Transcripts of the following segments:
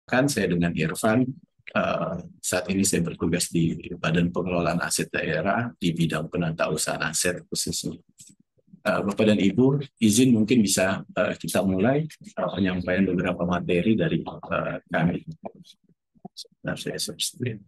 Kan saya dengan Irfan, saat ini saya bertugas di Badan Pengelolaan Aset Daerah di bidang penatausahaan aset khususnya. Bapak dan Ibu, izin mungkin bisa kita mulai penyampaian beberapa materi dari kami. Sebentar, saya subscribe.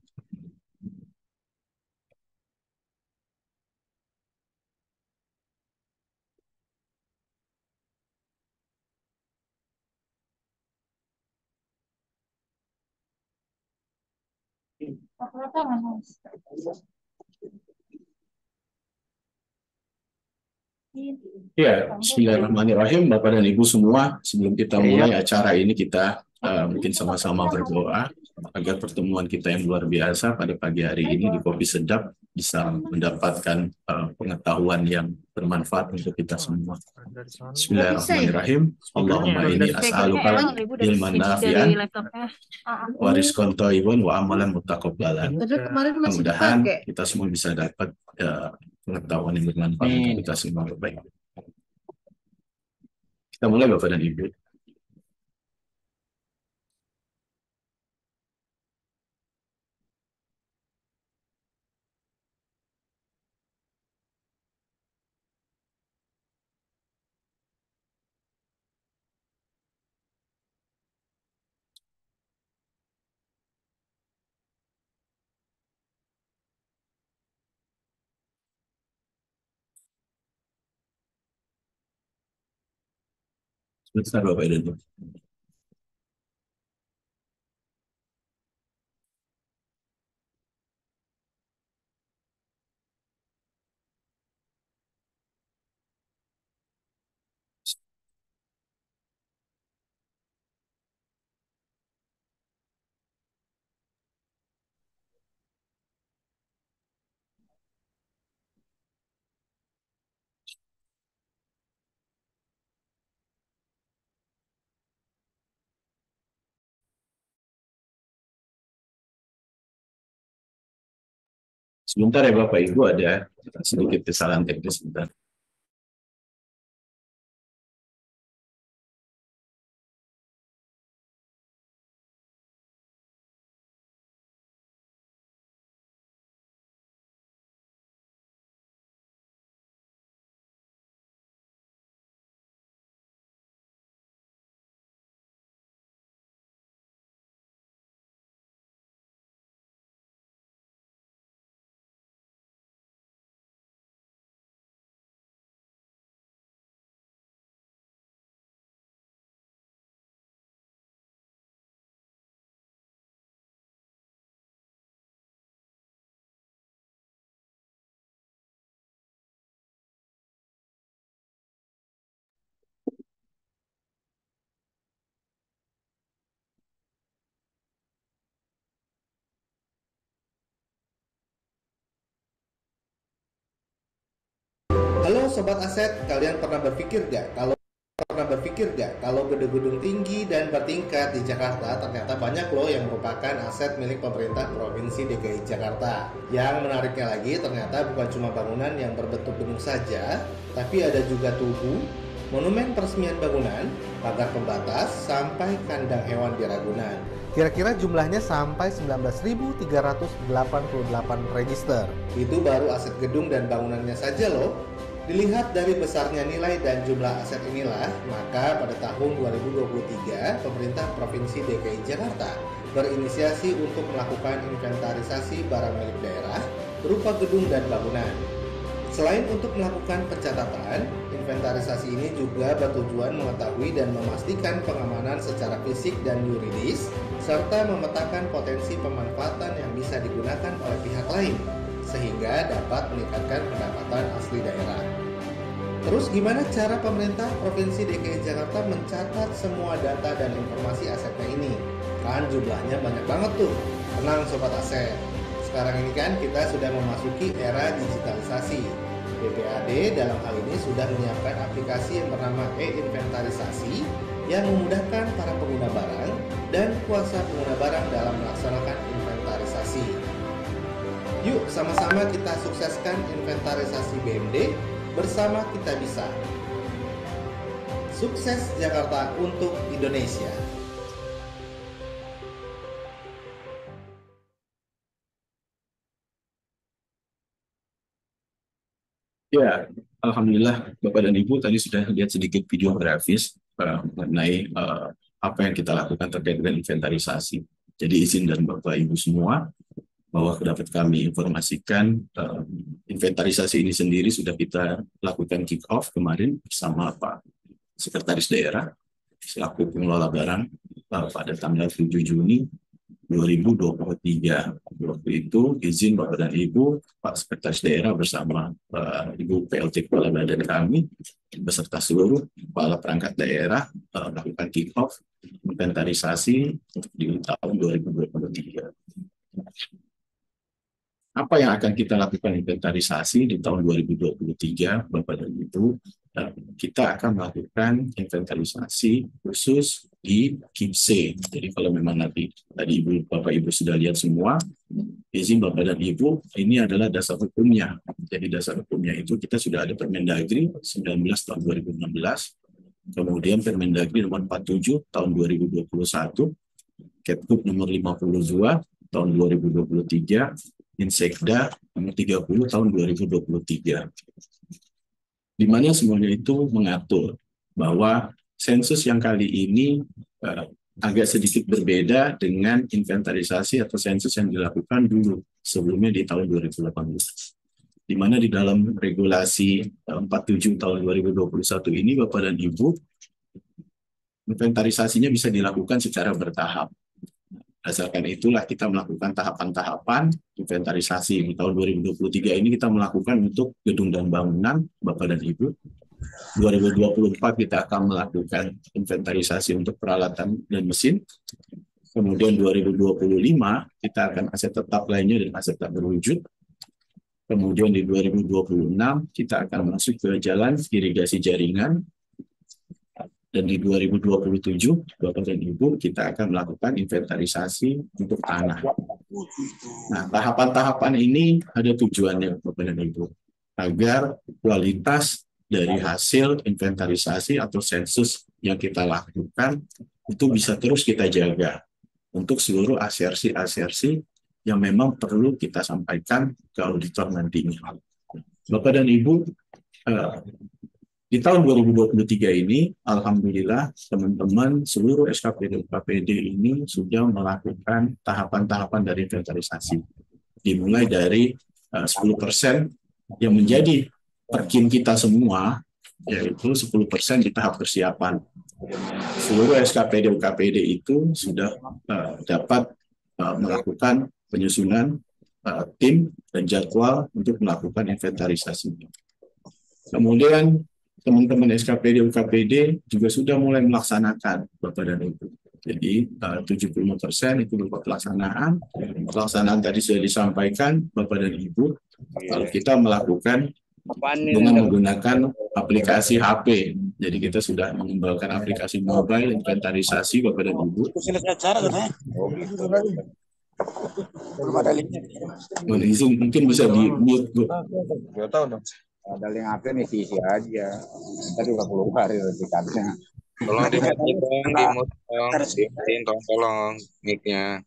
Ya, bismillahirrahmanirrahim, Bapak dan Ibu semua. Sebelum kita mulai acara ini, kita mungkin sama-sama berdoa agar pertemuan kita yang luar biasa pada pagi hari ini di Kopi Sedap bisa mendapatkan pengetahuan yang bermanfaat untuk kita semua. Bismillahirrahmanirrahim. Allahumma inni as'aluka ilman nafi'an wa rizqan thayyiban wa amalan mutaqabbalan. Mudah-mudahan kita semua bisa dapat pengetahuan yang bermanfaat untuk kita semua. Baik. Kita mulai Bapak dan Ibu. Sebentar Bapak dan Ibu. Sebentar ya Bapak Ibu, ada sedikit kesalahan teknis sebentar. Halo Sobat Aset, kalian pernah berpikir gak kalau gedung-gedung tinggi dan bertingkat di Jakarta ternyata banyak loh yang merupakan aset milik pemerintah Provinsi DKI Jakarta. Yang menariknya lagi ternyata bukan cuma bangunan yang berbentuk gedung saja, tapi ada juga tugu, monumen peresmian bangunan, pagar pembatas, sampai kandang hewan di Ragunan. Kira-kira jumlahnya sampai 19.388 register. Itu baru aset gedung dan bangunannya saja loh. Dilihat dari besarnya nilai dan jumlah aset inilah, maka pada tahun 2023 pemerintah Provinsi DKI Jakarta berinisiasi untuk melakukan inventarisasi barang milik daerah berupa gedung dan bangunan. Selain untuk melakukan pencatatan, inventarisasi ini juga bertujuan mengetahui dan memastikan pengamanan secara fisik dan yuridis, serta memetakan potensi pemanfaatan yang bisa digunakan oleh pihak lain, sehingga dapat meningkatkan pendapatan asli daerah. Terus gimana cara pemerintah Provinsi DKI Jakarta mencatat semua data dan informasi asetnya ini? Kan jumlahnya banyak banget tuh. Tenang Sobat Aset, sekarang ini kan kita sudah memasuki era digitalisasi. BPAD dalam hal ini sudah menyiapkan aplikasi yang bernama e-inventarisasi yang memudahkan para pengguna barang dan kuasa pengguna barang dalam melaksanakan inventarisasi. Yuk sama-sama kita sukseskan inventarisasi BMD, bersama kita bisa. Sukses Jakarta untuk Indonesia. Ya, Alhamdulillah Bapak dan Ibu tadi sudah lihat sedikit video grafis mengenai apa yang kita lakukan terkait dengan inventarisasi. Jadi izin dan Bapak Ibu semua bahwa dapat kami informasikan inventarisasi ini sendiri sudah kita lakukan kick off kemarin bersama Pak Sekretaris Daerah selaku pengelola barang pada tanggal 7 Juni 2023. Waktu itu izin Bapak dan Ibu, Pak Sekretaris Daerah bersama Ibu PLT Kepala Badan kami beserta seluruh kepala perangkat daerah melakukan kick off inventarisasi di tahun 2023. Apa yang akan kita lakukan inventarisasi di tahun 2023, Bapak dan Ibu? Kita akan melakukan inventarisasi khusus di KIPSE. Jadi kalau memang nanti tadi Bapak Ibu sudah lihat semua, izin Bapak dan Ibu, ini adalah dasar hukumnya. Jadi dasar hukumnya itu kita sudah ada Permendagri 19 tahun 2016, kemudian Permendagri nomor 47 tahun 2021, Kepkub nomor 52 tahun 2023, Insekda nomor 30 tahun 2023. Di mana semuanya itu mengatur bahwa sensus yang kali ini agak sedikit berbeda dengan inventarisasi atau sensus yang dilakukan dulu sebelumnya di tahun 2018. Di mana di dalam regulasi 47 tahun 2021 ini Bapak dan Ibu, inventarisasinya bisa dilakukan secara bertahap. Berdasarkan itulah kita melakukan tahapan-tahapan inventarisasi. Di tahun 2023 ini kita melakukan untuk gedung dan bangunan, Bapak dan Ibu. 2024 kita akan melakukan inventarisasi untuk peralatan dan mesin. Kemudian 2025 kita akan aset tetap lainnya dan aset tak berwujud. Kemudian di 2026 kita akan masuk ke jalan irigasi jaringan. Dan di 2027, Bapak dan Ibu, kita akan melakukan inventarisasi untuk tanah. Nah, tahapan-tahapan ini ada tujuannya, Bapak dan Ibu, agar kualitas dari hasil inventarisasi atau sensus yang kita lakukan itu bisa terus kita jaga untuk seluruh asersi-asersi yang memang perlu kita sampaikan ke auditor nantinya. Bapak dan Ibu, di tahun 2023 ini, Alhamdulillah, teman-teman seluruh SKPD-UKPD ini sudah melakukan tahapan-tahapan dari inventarisasi. Dimulai dari 10% yang menjadi perkim kita semua, yaitu 10% di tahap persiapan. Seluruh SKPD-UKPD itu sudah dapat melakukan penyusunan tim dan jadwal untuk melakukan inventarisasi. Kemudian, teman-teman SKPD UKPD juga sudah mulai melaksanakan, Bapak dan Ibu. Jadi 75% itu berupa pelaksanaan. Pelaksanaan tadi sudah disampaikan, Bapak dan Ibu. Kalau kita melakukan dengan menggunakan aplikasi HP. Jadi kita sudah mengembangkan aplikasi mobile inventarisasi, Bapak dan Ibu. Belum ada linknya. Mungkin bisa di-mute, Bu. Gak tahu dong. Ada link HP nih isi aja. Kita juga keluar replikannya. Tolong dimatiin dong, dimatiin tolong mic-nya.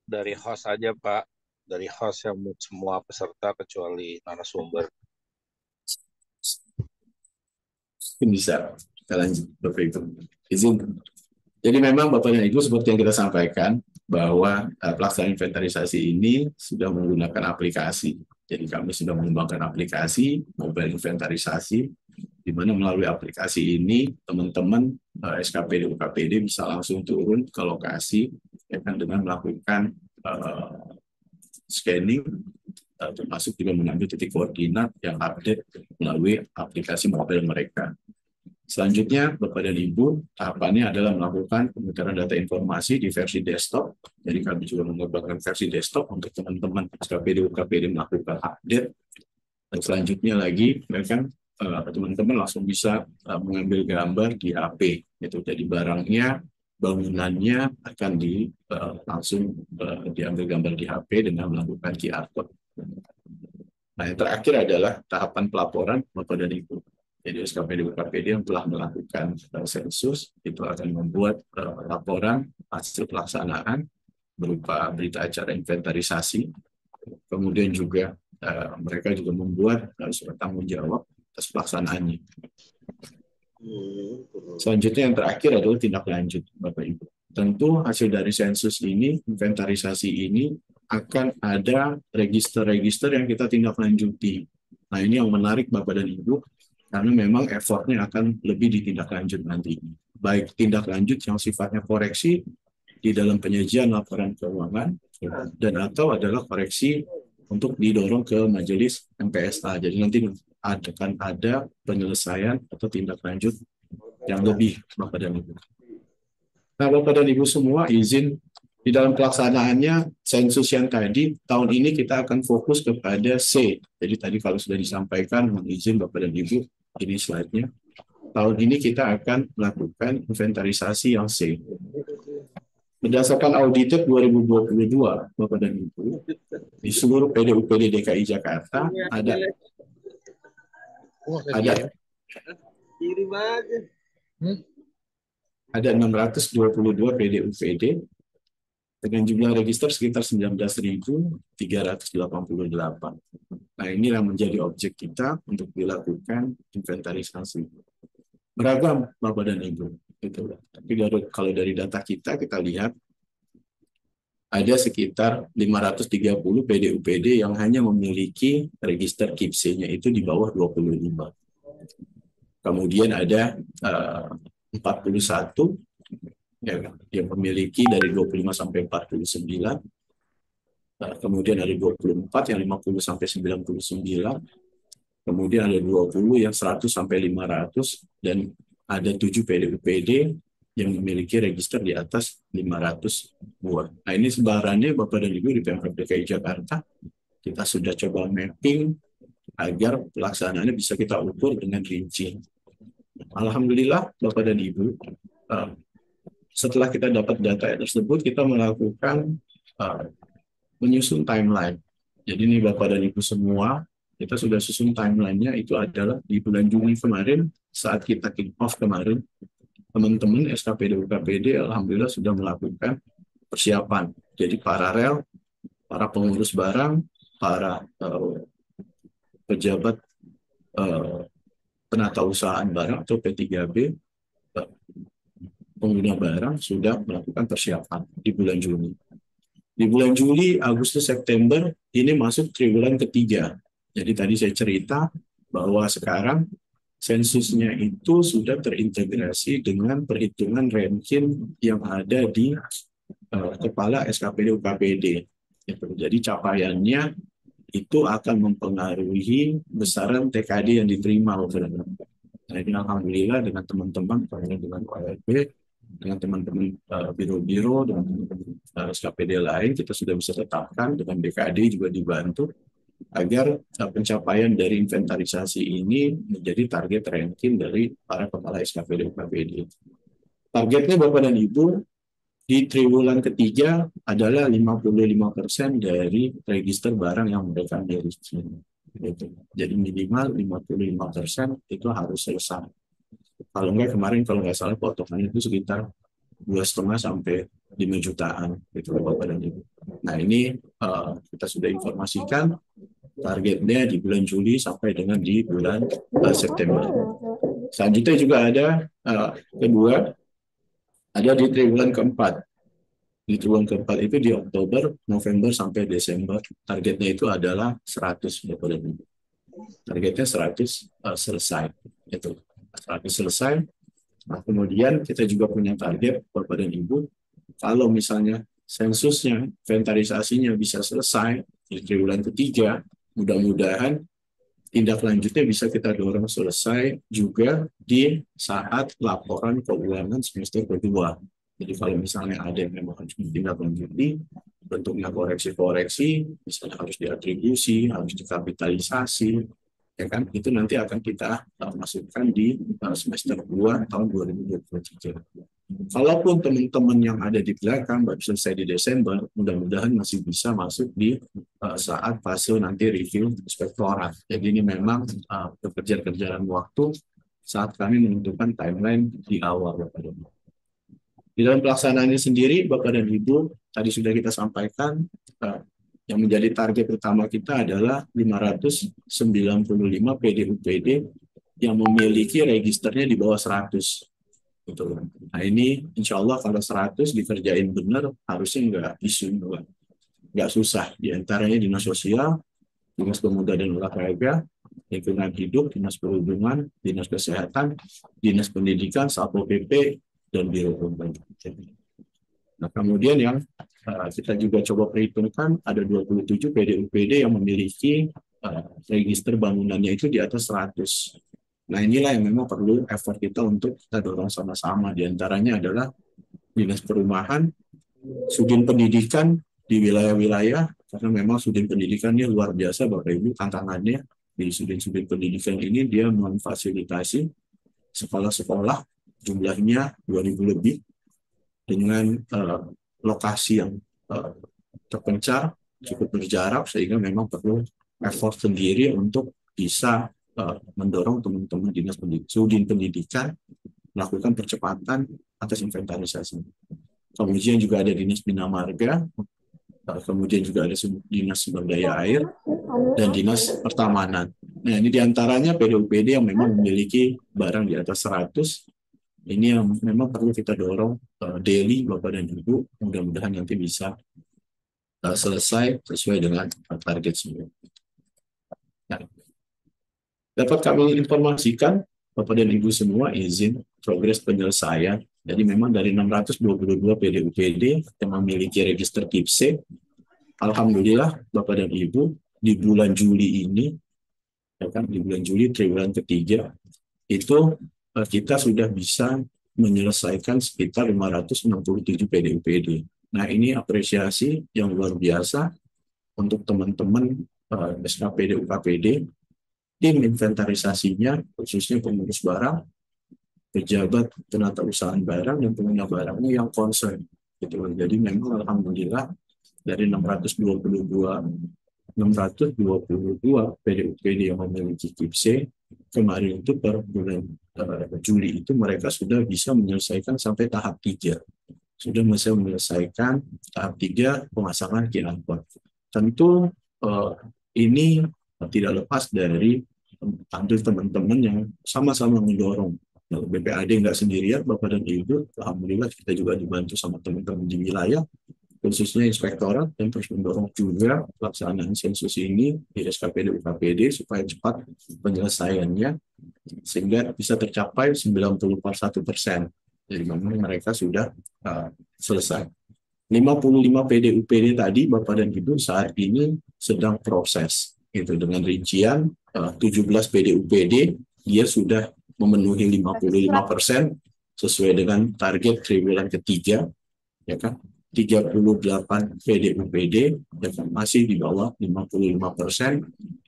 Dari host aja Pak, dari host yang mute semua peserta kecuali narasumber. Bisa kita lanjut, Bapak Ibu. Izin. Jadi memang Bapak dan Ibu seperti yang kita sampaikan bahwa pelaksanaan inventarisasi ini sudah menggunakan aplikasi. Jadi kami sudah mengembangkan aplikasi mobile inventarisasi, di mana melalui aplikasi ini teman-teman SKPD UKPD bisa langsung turun ke lokasi ya kan, dengan melakukan scanning, termasuk juga mengambil titik koordinat yang update melalui aplikasi mobile mereka. Selanjutnya, Bapak dan Ibu, tahapannya adalah melakukan pemutaran data informasi di versi desktop. Jadi kami juga mengembangkan versi desktop untuk teman-teman SKPD UKPD melakukan update. Dan selanjutnya lagi, mereka teman-teman langsung bisa mengambil gambar di HP. Itu jadi barangnya, bangunannya akan langsung diambil gambar di HP dengan melakukan QR code. Nah, yang terakhir adalah tahapan pelaporan Bapak dan Ibu. Jadi SKPD UKPD yang telah melakukan sensus itu akan membuat laporan hasil pelaksanaan berupa berita acara inventarisasi, kemudian juga mereka juga membuat surat tanggung jawab atas pelaksanaannya. Selanjutnya yang terakhir adalah tindak lanjut, Bapak Ibu. Tentu hasil dari sensus ini, inventarisasi ini akan ada register-register yang kita tindak lanjuti. Nah, ini yang menarik Bapak dan Ibu, karena memang effortnya akan lebih ditindak lanjut nanti. Baik tindak lanjut yang sifatnya koreksi di dalam penyajian laporan keuangan, dan atau adalah koreksi untuk didorong ke majelis MPSA. Jadi nanti akan ada penyelesaian atau tindak lanjut yang lebih, Bapak dan Ibu. Nah, Bapak dan Ibu semua, izin di dalam pelaksanaannya sensus yang tadi, tahun ini kita akan fokus kepada C. Jadi tadi kalau sudah disampaikan, mohon izin Bapak dan Ibu, ini slide-nya. Tahun ini kita akan melakukan inventarisasi yang C. Berdasarkan audited 2022, Bapak dan Ibu, di seluruh PDUPD DKI Jakarta ada 622 PDUPD dengan jumlah register sekitar 19.388. Nah, ini yang menjadi objek kita untuk dilakukan inventarisasi. Beragam, Bapak dan Ibu. Gitu. Tapi kalau dari data kita lihat ada sekitar 530 PDUPD yang hanya memiliki register KIPC-nya itu di bawah 25. Kemudian ada 41 yang memiliki dari 25 sampai 49. Kemudian ada 24 yang 50 sampai 99. Kemudian ada 20 yang 100 sampai 500 dan ada 7 PDUPD yang memiliki register di atas 500 buah. Nah, ini sebarannya Bapak dan Ibu di Pemprov DKI Jakarta. Kita sudah coba mapping agar pelaksanaannya bisa kita ukur dengan rinci. Alhamdulillah Bapak dan Ibu, setelah kita dapat data tersebut, kita melakukan menyusun timeline. Jadi ini Bapak dan Ibu semua, kita sudah susun timeline-nya itu adalah di bulan Juni kemarin, saat kita kick off kemarin, teman-teman SKPD UKPD alhamdulillah sudah melakukan persiapan. Jadi paralel, para pengurus barang, para pejabat penata usahaan barang atau P3B, pengguna barang sudah melakukan persiapan di bulan Juni. Di bulan Juli, Agustus, September, ini masuk triwulan ketiga. Jadi tadi saya cerita bahwa sekarang sensusnya itu sudah terintegrasi dengan perhitungan ranking yang ada di kepala SKPD UKPD. Jadi capaiannya itu akan mempengaruhi besaran TKD yang diterima. Nah, ini alhamdulillah dengan teman-teman, dengan OLP, dengan teman-teman biro-biro, dengan teman-teman SKPD lain, kita sudah bisa tetapkan dengan BKD juga dibantu agar pencapaian dari inventarisasi ini menjadi target ranking dari para kepala SKPD UKPD. Targetnya Bapak dan Ibu di triwulan ketiga adalah 55% dari register barang yang mereka miliki. Jadi minimal 55% itu harus selesai. Kalau nggak salah potongannya itu sekitar 2,5 sampai 5 jutaan itu Bapak dan Ibu. Nah, ini kita sudah informasikan targetnya di bulan Juli sampai dengan di bulan September. Selanjutnya juga ada kedua, ada di triwulan keempat. Di triwulan keempat itu di Oktober, November sampai Desember. Targetnya itu adalah 100 Bapak dan Ibu. Targetnya 100 selesai. Itu 100 selesai. Nah, kemudian kita juga punya target Bapak dan Ibu, kalau misalnya sensusnya, inventarisasinya bisa selesai di triwulan ketiga, mudah-mudahan tindak lanjutnya bisa kita dorong selesai juga di saat laporan keuangan semester kedua. Jadi kalau misalnya ada yang memang harus tindak lanjuti, bentuknya koreksi-koreksi, misalnya harus diatribusi, harus dikapitalisasi, ya kan, itu nanti akan kita masukkan di semester 2 tahun 2023. Kalaupun teman-teman yang ada di belakang baru selesai di Desember, mudah-mudahan masih bisa masuk di saat fase nanti review inspektorat. Jadi ini memang pekerjaan-pekerjaan waktu saat kami menentukan timeline di awal, Bapak dan Ibu. Di dalam pelaksanaannya sendiri, Bapak dan Ibu, tadi sudah kita sampaikan, yang menjadi target utama kita adalah 595 PD-UPD yang memiliki registernya di bawah 100. Gitu. Nah ini insya Allah kalau 100 dikerjain benar harusnya nggak isu, nggak susah. Di antaranya Dinas Sosial, Dinas Pemuda dan Olahraga, Lingkungan Hidup, Dinas Perhubungan, Dinas Kesehatan, Dinas Pendidikan, Satpol PP, dan Biro Perubahan. Nah, kemudian yang kita juga coba perhitungkan ada 27 PD-UPD yang memiliki register bangunannya itu di atas 100. Nah, inilah yang memang perlu effort kita untuk kita dorong sama-sama. Di antaranya adalah Dinas Perumahan, Sudin Pendidikan di wilayah-wilayah, karena memang Sudin Pendidikan ini luar biasa, Bapak Ibu, tantangannya di Sudin-Sudin Pendidikan ini dia memfasilitasi sekolah-sekolah jumlahnya 2.000 lebih dengan lokasi yang terpencar, cukup berjarak, sehingga memang perlu effort sendiri untuk bisa mendorong teman-teman Dinas Pendidikan, Sudin Pendidikan melakukan percepatan atas inventarisasi. Kemudian juga ada Dinas Bina Marga, kemudian juga ada Dinas Sumber Daya Air, dan Dinas Pertamanan. Nah, ini diantaranya PD-UPD yang memang memiliki barang di atas 100. Ini yang memang perlu kita dorong daily, Bapak dan Ibu. Mudah-mudahan nanti bisa selesai sesuai dengan target semua. Nah, dapat kami informasikan, Bapak dan Ibu semua, izin progres penyelesaian. Jadi memang dari 622 PD-UPD yang memiliki register KIPSE, alhamdulillah Bapak dan Ibu, di bulan Juli ini, ya kan, di bulan Juli triwulan ketiga, itu kita sudah bisa menyelesaikan sekitar 567 PD-UPD. Nah, ini apresiasi yang luar biasa untuk teman-teman SKPD UKPD, tim inventarisasinya, khususnya pengurus barang, pejabat penata usahaan barang, dan pengguna barangnya yang concern. Gitu. Jadi memang alhamdulillah dari 622 PD-UPD yang memiliki KIPSE, kemarin itu per bulan Juli itu mereka sudah bisa menyelesaikan sampai tahap 3. Sudah bisa menyelesaikan tahap 3 pemasangan QR-code. Tentu ini tidak lepas dari andil teman-teman yang sama-sama mendorong. Nah, BPAD nggak sendirian, Bapak dan Ibu, alhamdulillah kita juga dibantu sama teman-teman di wilayah, khususnya inspektorat, yang terus mendorong juga pelaksanaan sensus ini di SKPD UKPD supaya cepat penyelesaiannya, sehingga bisa tercapai 91%. Jadi memang mereka sudah selesai. 55 PD-UPD tadi, Bapak dan Ibu, saat ini sedang proses. Gitu, dengan rincian 17 PD-UPD, dia sudah memenuhi 55% sesuai dengan target triwulan ketiga, ya kan? 38 PD-UPD ya kan? Masih di bawah 55%.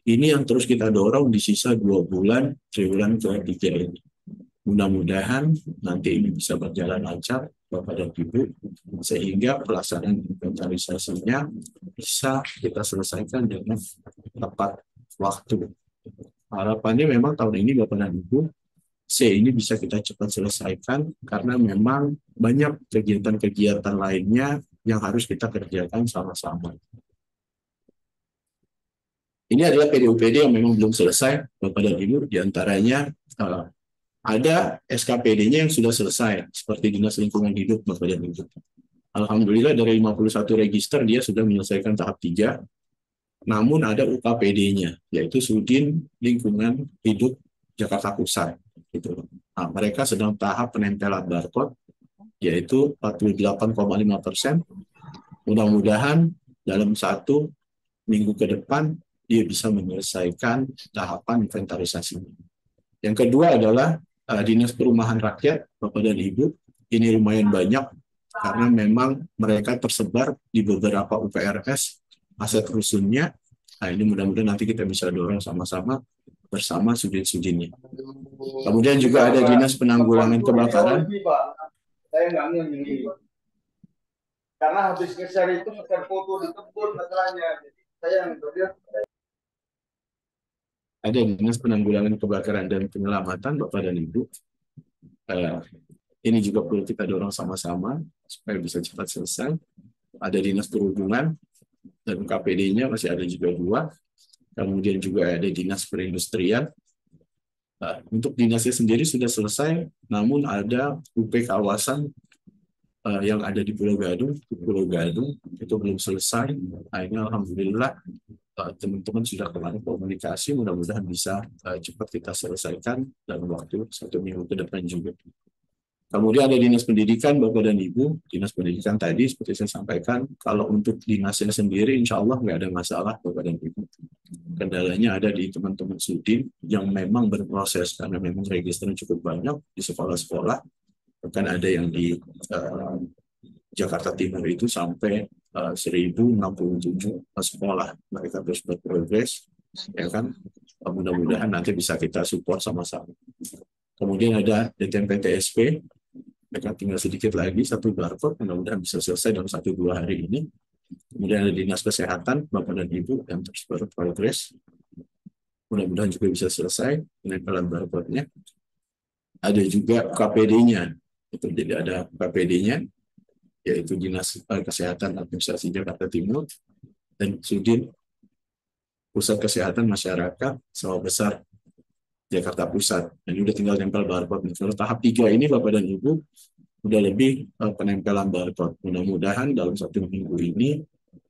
Ini yang terus kita dorong di sisa 2 bulan triwulan ketiga ini. Mudah-mudahan nanti ini bisa berjalan lancar, Bapak dan Ibu, sehingga pelaksanaan inventarisasinya bisa kita selesaikan dengan tepat waktu. Harapannya memang tahun ini, Bapak dan Ibu, C ini bisa kita cepat selesaikan, karena memang banyak kegiatan-kegiatan lainnya yang harus kita kerjakan sama-sama. Ini adalah PD-UPD yang memang belum selesai, Bapak dan Ibu, diantaranya ada SKPD-nya yang sudah selesai, seperti Dinas Lingkungan Hidup, Bapak dan Ibu. Alhamdulillah dari 51 register dia sudah menyelesaikan tahap 3. Namun ada UKPD-nya, yaitu Sudin Lingkungan Hidup Jakarta Pusat. Gitu. Nah, mereka sedang tahap penempelan barcode, yaitu 48,5%. Mudah-mudahan dalam 1 minggu ke depan dia bisa menyelesaikan tahapan inventarisasi. Yang kedua adalah Dinas Perumahan Rakyat, Bapak dan Ibu. Ini lumayan banyak karena memang mereka tersebar di beberapa UPRS aset rusunnya. Nah, ini mudah-mudahan nanti kita bisa dorong sama-sama bersama sudin-sudinnya. Kemudian juga ada Dinas Penanggulangan Kebakaran. Saya nggak ngerti. Karena habis nge-share itu nge-share foto di kebun masalahnya. Jadi saya yang berlihat. Ada Dinas Penanggulangan Kebakaran dan Penyelamatan, Bapak dan Ibu. Ini juga perlu kita dorong sama-sama supaya bisa cepat selesai. Ada Dinas Perhubungan, dan KPD-nya masih ada juga 2. Kemudian juga ada dinas perindustrian. Untuk dinasnya sendiri sudah selesai, namun ada UP kawasan yang ada di Pulau Gadung itu belum selesai. Akhirnya alhamdulillah teman-teman sudah kemarin komunikasi, mudah-mudahan bisa cepat kita selesaikan dalam waktu 1 minggu ke depan juga. Kemudian ada dinas pendidikan, Bapak dan Ibu. Dinas pendidikan tadi seperti saya sampaikan, kalau untuk dinasnya sendiri insya Allah nggak ada masalah, Bapak dan Ibu. Kendalanya ada di teman-teman Sudin yang memang berproses karena memang registernya cukup banyak di sekolah-sekolah. Bahkan ada yang di Jakarta Timur itu sampai 1067 sekolah. Mereka terus berprogres, ya kan? Mudah-mudahan nanti bisa kita support sama-sama. Kemudian ada DTMP-TSP, mereka tinggal sedikit lagi, 1 barcode, mudah-mudahan bisa selesai dalam 1-2 hari ini. Kemudian ada Dinas Kesehatan, Bapak dan Ibu, yang terus berprogres. Mudah-mudahan juga bisa selesai penempelan barcode-nya. Ada juga KPD-nya, jadi ada KPD-nya, yaitu Dinas Kesehatan Administrasi Jakarta Timur, dan Sudin Pusat Kesehatan Masyarakat Sawah Besar Jakarta Pusat. Dan udah tinggal nempel barcode. Kalau tahap 3 ini Bapak dan Ibu udah lebih penempelan barcode. Mudah-mudahan dalam 1 minggu ini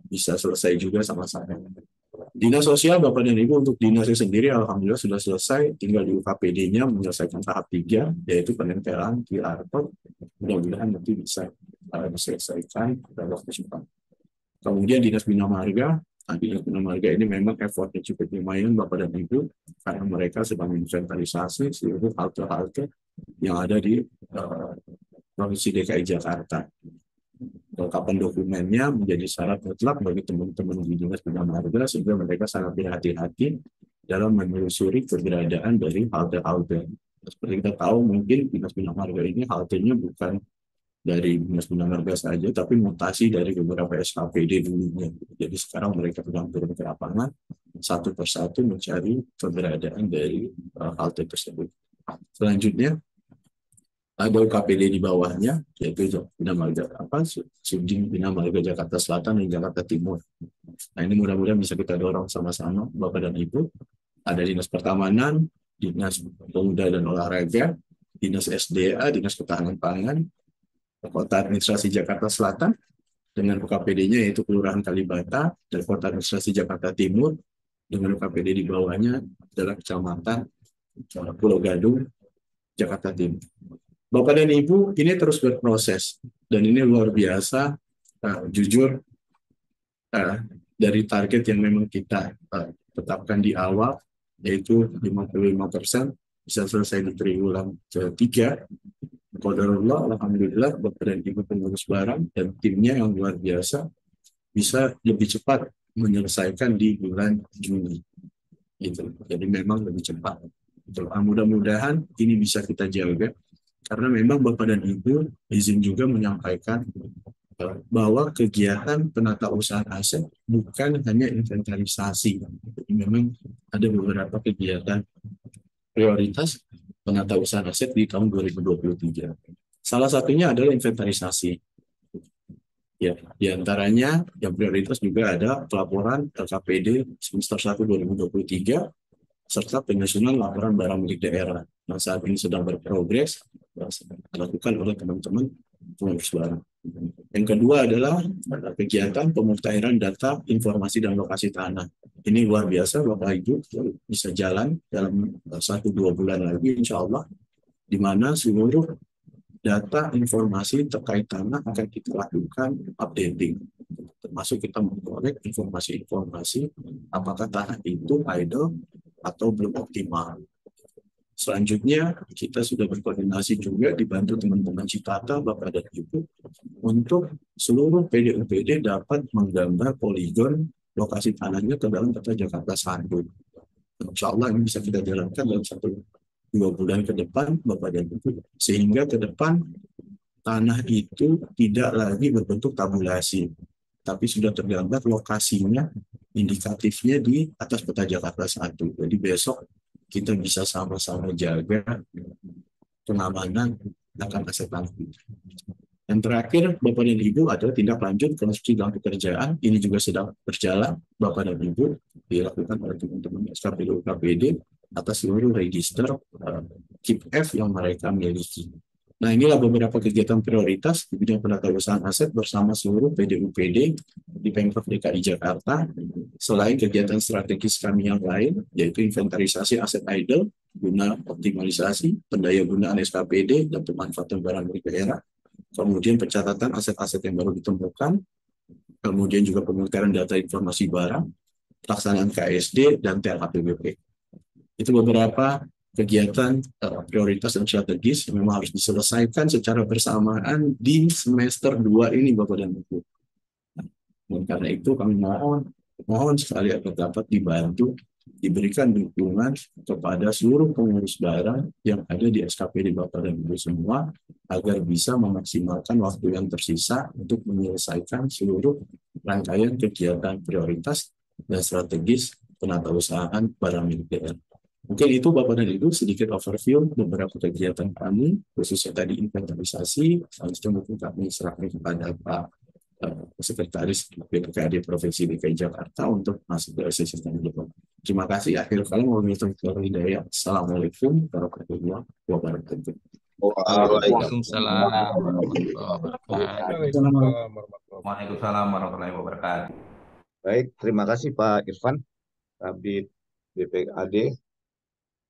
bisa selesai juga sama-sama. Dinas Sosial Bapak dan Ibu untuk dinasnya sendiri alhamdulillah sudah selesai, tinggal di UKPD-nya menyelesaikan tahap 3 yaitu penempelan QR code. Mudah-mudahan nanti bisa diselesaikan dalam waktu cepat. Kemudian Dinas Bina Marga. Dinas Bina Marga ini memang effortnya cukup lumayan Bapak dan Ibu karena mereka sedang inventarisasi seluruh halte-halte yang ada di Provinsi DKI Jakarta. Kelengkapan dokumennya menjadi syarat mutlak bagi teman-teman di Dinas Bina Marga sehingga mereka sangat berhati-hati dalam menelusuri keberadaan dari halte-halte. Seperti kita tahu mungkin Dinas Bina Marga ini haltenya bukan dari Dinas Bina Marga saja, tapi mutasi dari beberapa SKPD dulunya. Jadi sekarang mereka sedang turun ke lapangan, satu persatu mencari keberadaan dari halte tersebut. Selanjutnya, ada KPD di bawahnya, yaitu Bina Marga, Sudin Bina Marga Jakarta Selatan dan Jakarta Timur. Nah ini mudah-mudahan bisa kita dorong sama-sama, Bapak dan Ibu. Ada Dinas Pertamanan, Dinas Pemuda dan Olahraga, Dinas SDA, Dinas Ketahanan Pangan, Kota Administrasi Jakarta Selatan dengan UKPD-nya yaitu Kelurahan Kalibata, dan Kota Administrasi Jakarta Timur dengan UKPD di bawahnya adalah Kecamatan Pulau Gadung, Jakarta Timur. Bapak dan Ibu, ini terus berproses dan ini luar biasa. Jujur dari target yang memang kita tetapkan di awal yaitu 55% bisa selesai di triwulan ketiga. Qadarullah, alhamdulillah, Bapak dan Ibu pengurus barang dan timnya yang luar biasa bisa lebih cepat menyelesaikan di bulan Juni. Gitu. Jadi memang lebih cepat. Mudah-mudahan ini bisa kita jaga karena memang Bapak dan Ibu izin juga menyampaikan bahwa kegiatan penata usaha aset bukan hanya inventarisasi. Jadi memang ada beberapa kegiatan prioritas penata usaha aset di tahun 2023. Salah satunya adalah inventarisasi. Ya, di antaranya yang prioritas juga ada pelaporan LKPD semester 1 2023 serta penyusunan laporan barang milik daerah. Nah, saat ini sedang berprogres dilakukan oleh teman-teman pengurus barang. Yang kedua adalah kegiatan pemutahiran data informasi dan lokasi tanah. Ini luar biasa Bapak Ibu, bisa jalan dalam 1-2 bulan lagi insya Allah, di mana seluruh data informasi terkait tanah akan kita lakukan updating. Termasuk kita mengkorek informasi-informasi apakah tanah itu idle atau belum optimal. Selanjutnya, kita sudah berkoordinasi juga dibantu teman-teman Citata, Bapak dan Ibu, untuk seluruh PD-UPD dapat menggambar poligon lokasi tanahnya ke dalam peta Jakarta 1. Insya Allah ini bisa kita jalankan dalam 1-2 bulan ke depan, Bapak dan Ibu, sehingga ke depan tanah itu tidak lagi berbentuk tabulasi, tapi sudah tergambar lokasinya, indikatifnya di atas peta Jakarta 1. Jadi besok kita bisa sama-sama jaga pengamanan akan aset tanah. Yang terakhir, Bapak dan Ibu adalah tindak lanjut konstruksi dalam pekerjaan. Ini juga sedang berjalan, Bapak dan Ibu, dilakukan oleh teman-teman SKPD KPD atas seluruh register KIP F yang mereka miliki. Nah, inilah beberapa kegiatan prioritas di bidang penatausahaan aset bersama seluruh PDUPD di Pemprov DKI Jakarta. Selain kegiatan strategis kami yang lain, yaitu inventarisasi aset idle, guna optimalisasi, pendayagunaan SKPD, dan pemanfaatan barang milik daerah, kemudian pencatatan aset-aset yang baru ditemukan, kemudian juga penukaran data informasi barang, pelaksanaan KSD, dan TLAPBP. Itu beberapa kegiatan prioritas dan strategis yang memang harus diselesaikan secara bersamaan di semester 2 ini, Bapak dan Ibu. Dan karena itu kami mohon sekali agar dapat dibantu, diberikan dukungan kepada seluruh pengurus barang yang ada di SKPD Bapak dan Ibu semua, agar bisa memaksimalkan waktu yang tersisa untuk menyelesaikan seluruh rangkaian kegiatan prioritas dan strategis penatausahaan barang milik daerah. Mungkin itu Bapak dan Ibu sedikit overview beberapa kegiatan kami, khususnya tadi inventarisasi. Selanjutnya mungkin kami serahkan kepada Pak Sekretaris BPKAD Provinsi DKI Jakarta untuk masuk ke sesi selanjutnya. Terima kasih. Akhir kali wabillahi hidayah. Assalamualaikum warahmatullahi wabarakatuh. Waalaikumsalam warahmatullahi wabarakatuh. Waalaikumsalam warahmatullahi wabarakatuh. Baik, terima kasih Pak Irfan, Kabid BPKAD.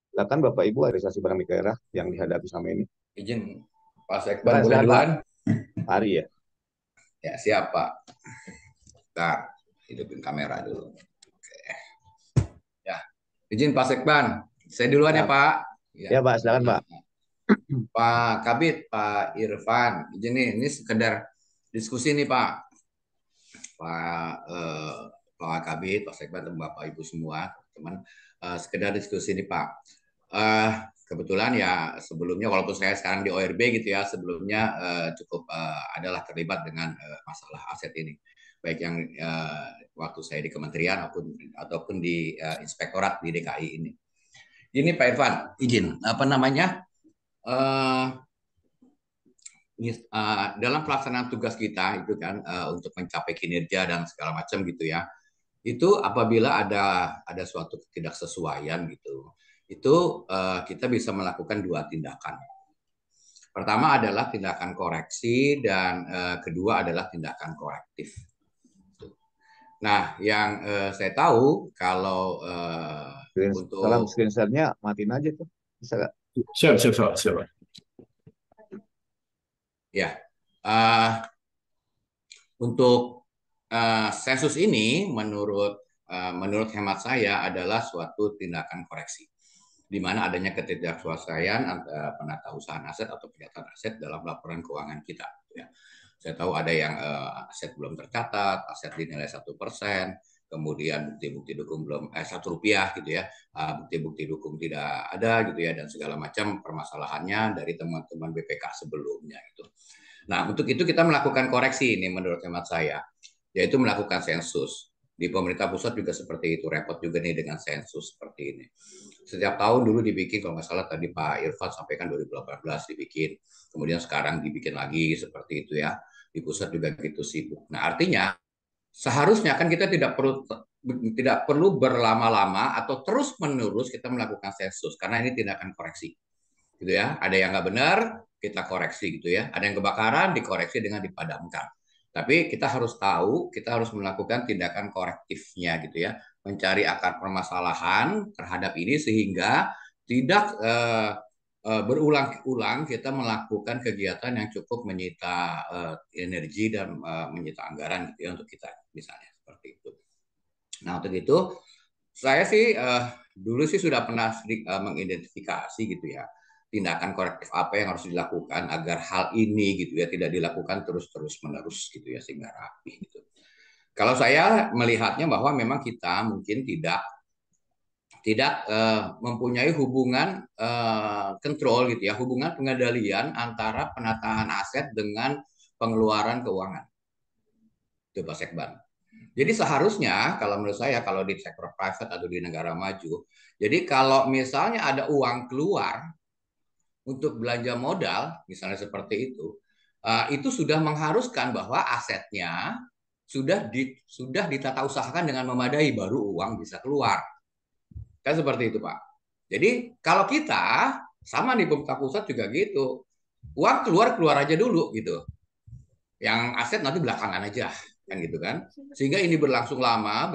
Silakan Bapak Ibu, realisasi barang milik daerah yang dihadapi sama ini. Izin Pak Sekban boleh duluan? Hari ya. Ya, siap Pak. Bentar, hidupin kamera dulu. Oke. Ya, izin Pak Sekban. Saya duluan ya Pak. Ya Pak, silakan Pak. Pak Kabid, Pak Irfan. Izin nih, ini sekedar diskusi nih Pak. Pak Kabid, Pak Sekban, dan Bapak Ibu semua, teman. Sekedar diskusi nih Pak. Kebetulan ya sebelumnya walaupun saya sekarang di ORB gitu ya, sebelumnya cukup adalah terlibat dengan masalah aset ini, baik yang waktu saya di kementerian ataupun di inspektorat di DKI ini. Ini Pak Irfan, izin apa namanya dalam pelaksanaan tugas kita itu kan untuk mencapai kinerja dan segala macam gitu ya. Itu apabila ada suatu ketidaksesuaian gitu, itu kita bisa melakukan dua tindakan. Pertama adalah tindakan koreksi dan kedua adalah tindakan korektif. Nah, yang saya tahu kalau untuk salam screenshot-nya matiin aja tuh, bisa nggak? Siap. Ya, untuk sensus ini menurut hemat saya adalah suatu tindakan koreksi, di mana adanya ketidaksesuaian antara penatausahaan aset atau pencatat aset dalam laporan keuangan kita. Ya. Saya tahu ada yang aset belum tercatat, aset dinilai 1%, kemudian bukti-bukti dukung belum Rp1 gitu ya, bukti-bukti dukung tidak ada gitu ya, dan segala macam permasalahannya dari teman-teman BPK sebelumnya gitu. Nah, untuk itu kita melakukan koreksi ini menurut hemat saya, yaitu melakukan sensus. Di pemerintah pusat juga seperti itu, repot juga nih dengan sensus seperti ini. Setiap tahun dulu dibikin, kalau nggak salah tadi Pak Irfan sampaikan 2018 dibikin, kemudian sekarang dibikin lagi seperti itu ya. Di pusat juga gitu sibuk. Nah, artinya seharusnya kan kita tidak perlu berlama-lama atau terus-menerus kita melakukan sensus, karena ini tindakan koreksi. Gitu ya. Ada yang nggak benar, kita koreksi gitu ya. Ada yang kebakaran, dikoreksi dengan dipadamkan. Tapi kita harus tahu, kita harus melakukan tindakan korektifnya gitu ya, mencari akar permasalahan terhadap ini sehingga tidak berulang-ulang kita melakukan kegiatan yang cukup menyita energi dan menyita anggaran gitu ya untuk kita misalnya seperti itu. Nah untuk itu saya sih dulu sih sudah pernah mengidentifikasi gitu ya, tindakan korektif apa yang harus dilakukan agar hal ini gitu ya tidak dilakukan terus menerus gitu ya, sehingga rapi gitu. Kalau saya melihatnya bahwa memang kita mungkin tidak mempunyai hubungan kontrol gitu ya, hubungan pengendalian antara penataan aset dengan pengeluaran keuangan. Itu Pak Sekban. Jadi seharusnya kalau menurut saya kalau di sektor private atau di negara maju, jadi kalau misalnya ada uang keluar untuk belanja modal, misalnya seperti itu, itu sudah mengharuskan bahwa asetnya sudah ditata usahakan dengan memadai, baru uang bisa keluar. Kan seperti itu, Pak. Jadi kalau kita sama nih, pemerintah pusat juga gitu. Uang keluar aja dulu gitu. Yang aset nanti belakangan aja, kan gitu kan. Sehingga ini berlangsung lama,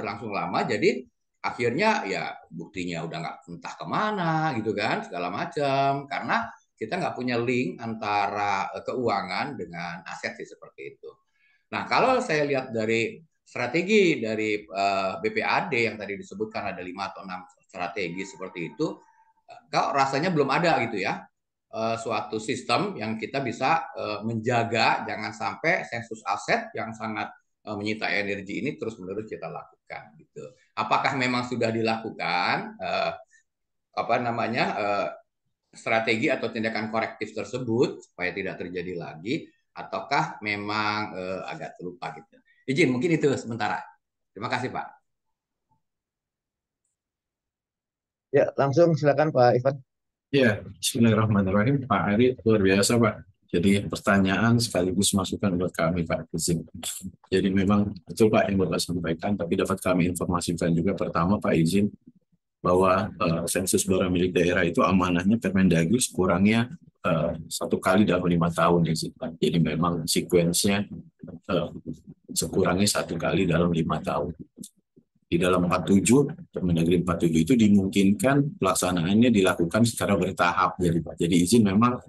jadi akhirnya ya buktinya udah nggak entah kemana gitu kan, segala macam. Karena kita nggak punya link antara keuangan dengan aset sih, seperti itu. Nah, kalau saya lihat dari strategi dari BPAD yang tadi disebutkan ada 5 atau 6 strategi seperti itu, kok rasanya belum ada gitu ya, suatu sistem yang kita bisa menjaga jangan sampai sensus aset yang sangat menyita energi ini terus-menerus kita lakukan gitu. Apakah memang sudah dilakukan strategi atau tindakan korektif tersebut supaya tidak terjadi lagi, ataukah memang agak terlupa gitu. Izin mungkin itu sementara. Terima kasih, Pak. Ya, langsung silakan Pak Ivan. Ya, bismillahirrahmanirrahim. Pak Ari, luar biasa, Pak. Jadi pertanyaan sekaligus masukan buat kami, Pak. Izin. Jadi memang betul, Pak, yang Bapak sampaikan, tapi dapat kami informasikan juga. Pertama, Pak, izin bahwa sensus barang milik daerah itu amanahnya Permendagri sekurangnya 1 kali dalam 5 tahun, ya, Pak. Jadi memang sekuensnya sekurangnya 1 kali dalam 5 tahun. Di dalam 47, Permendagri 47 itu dimungkinkan pelaksanaannya dilakukan secara bertahap. Jadi izin memang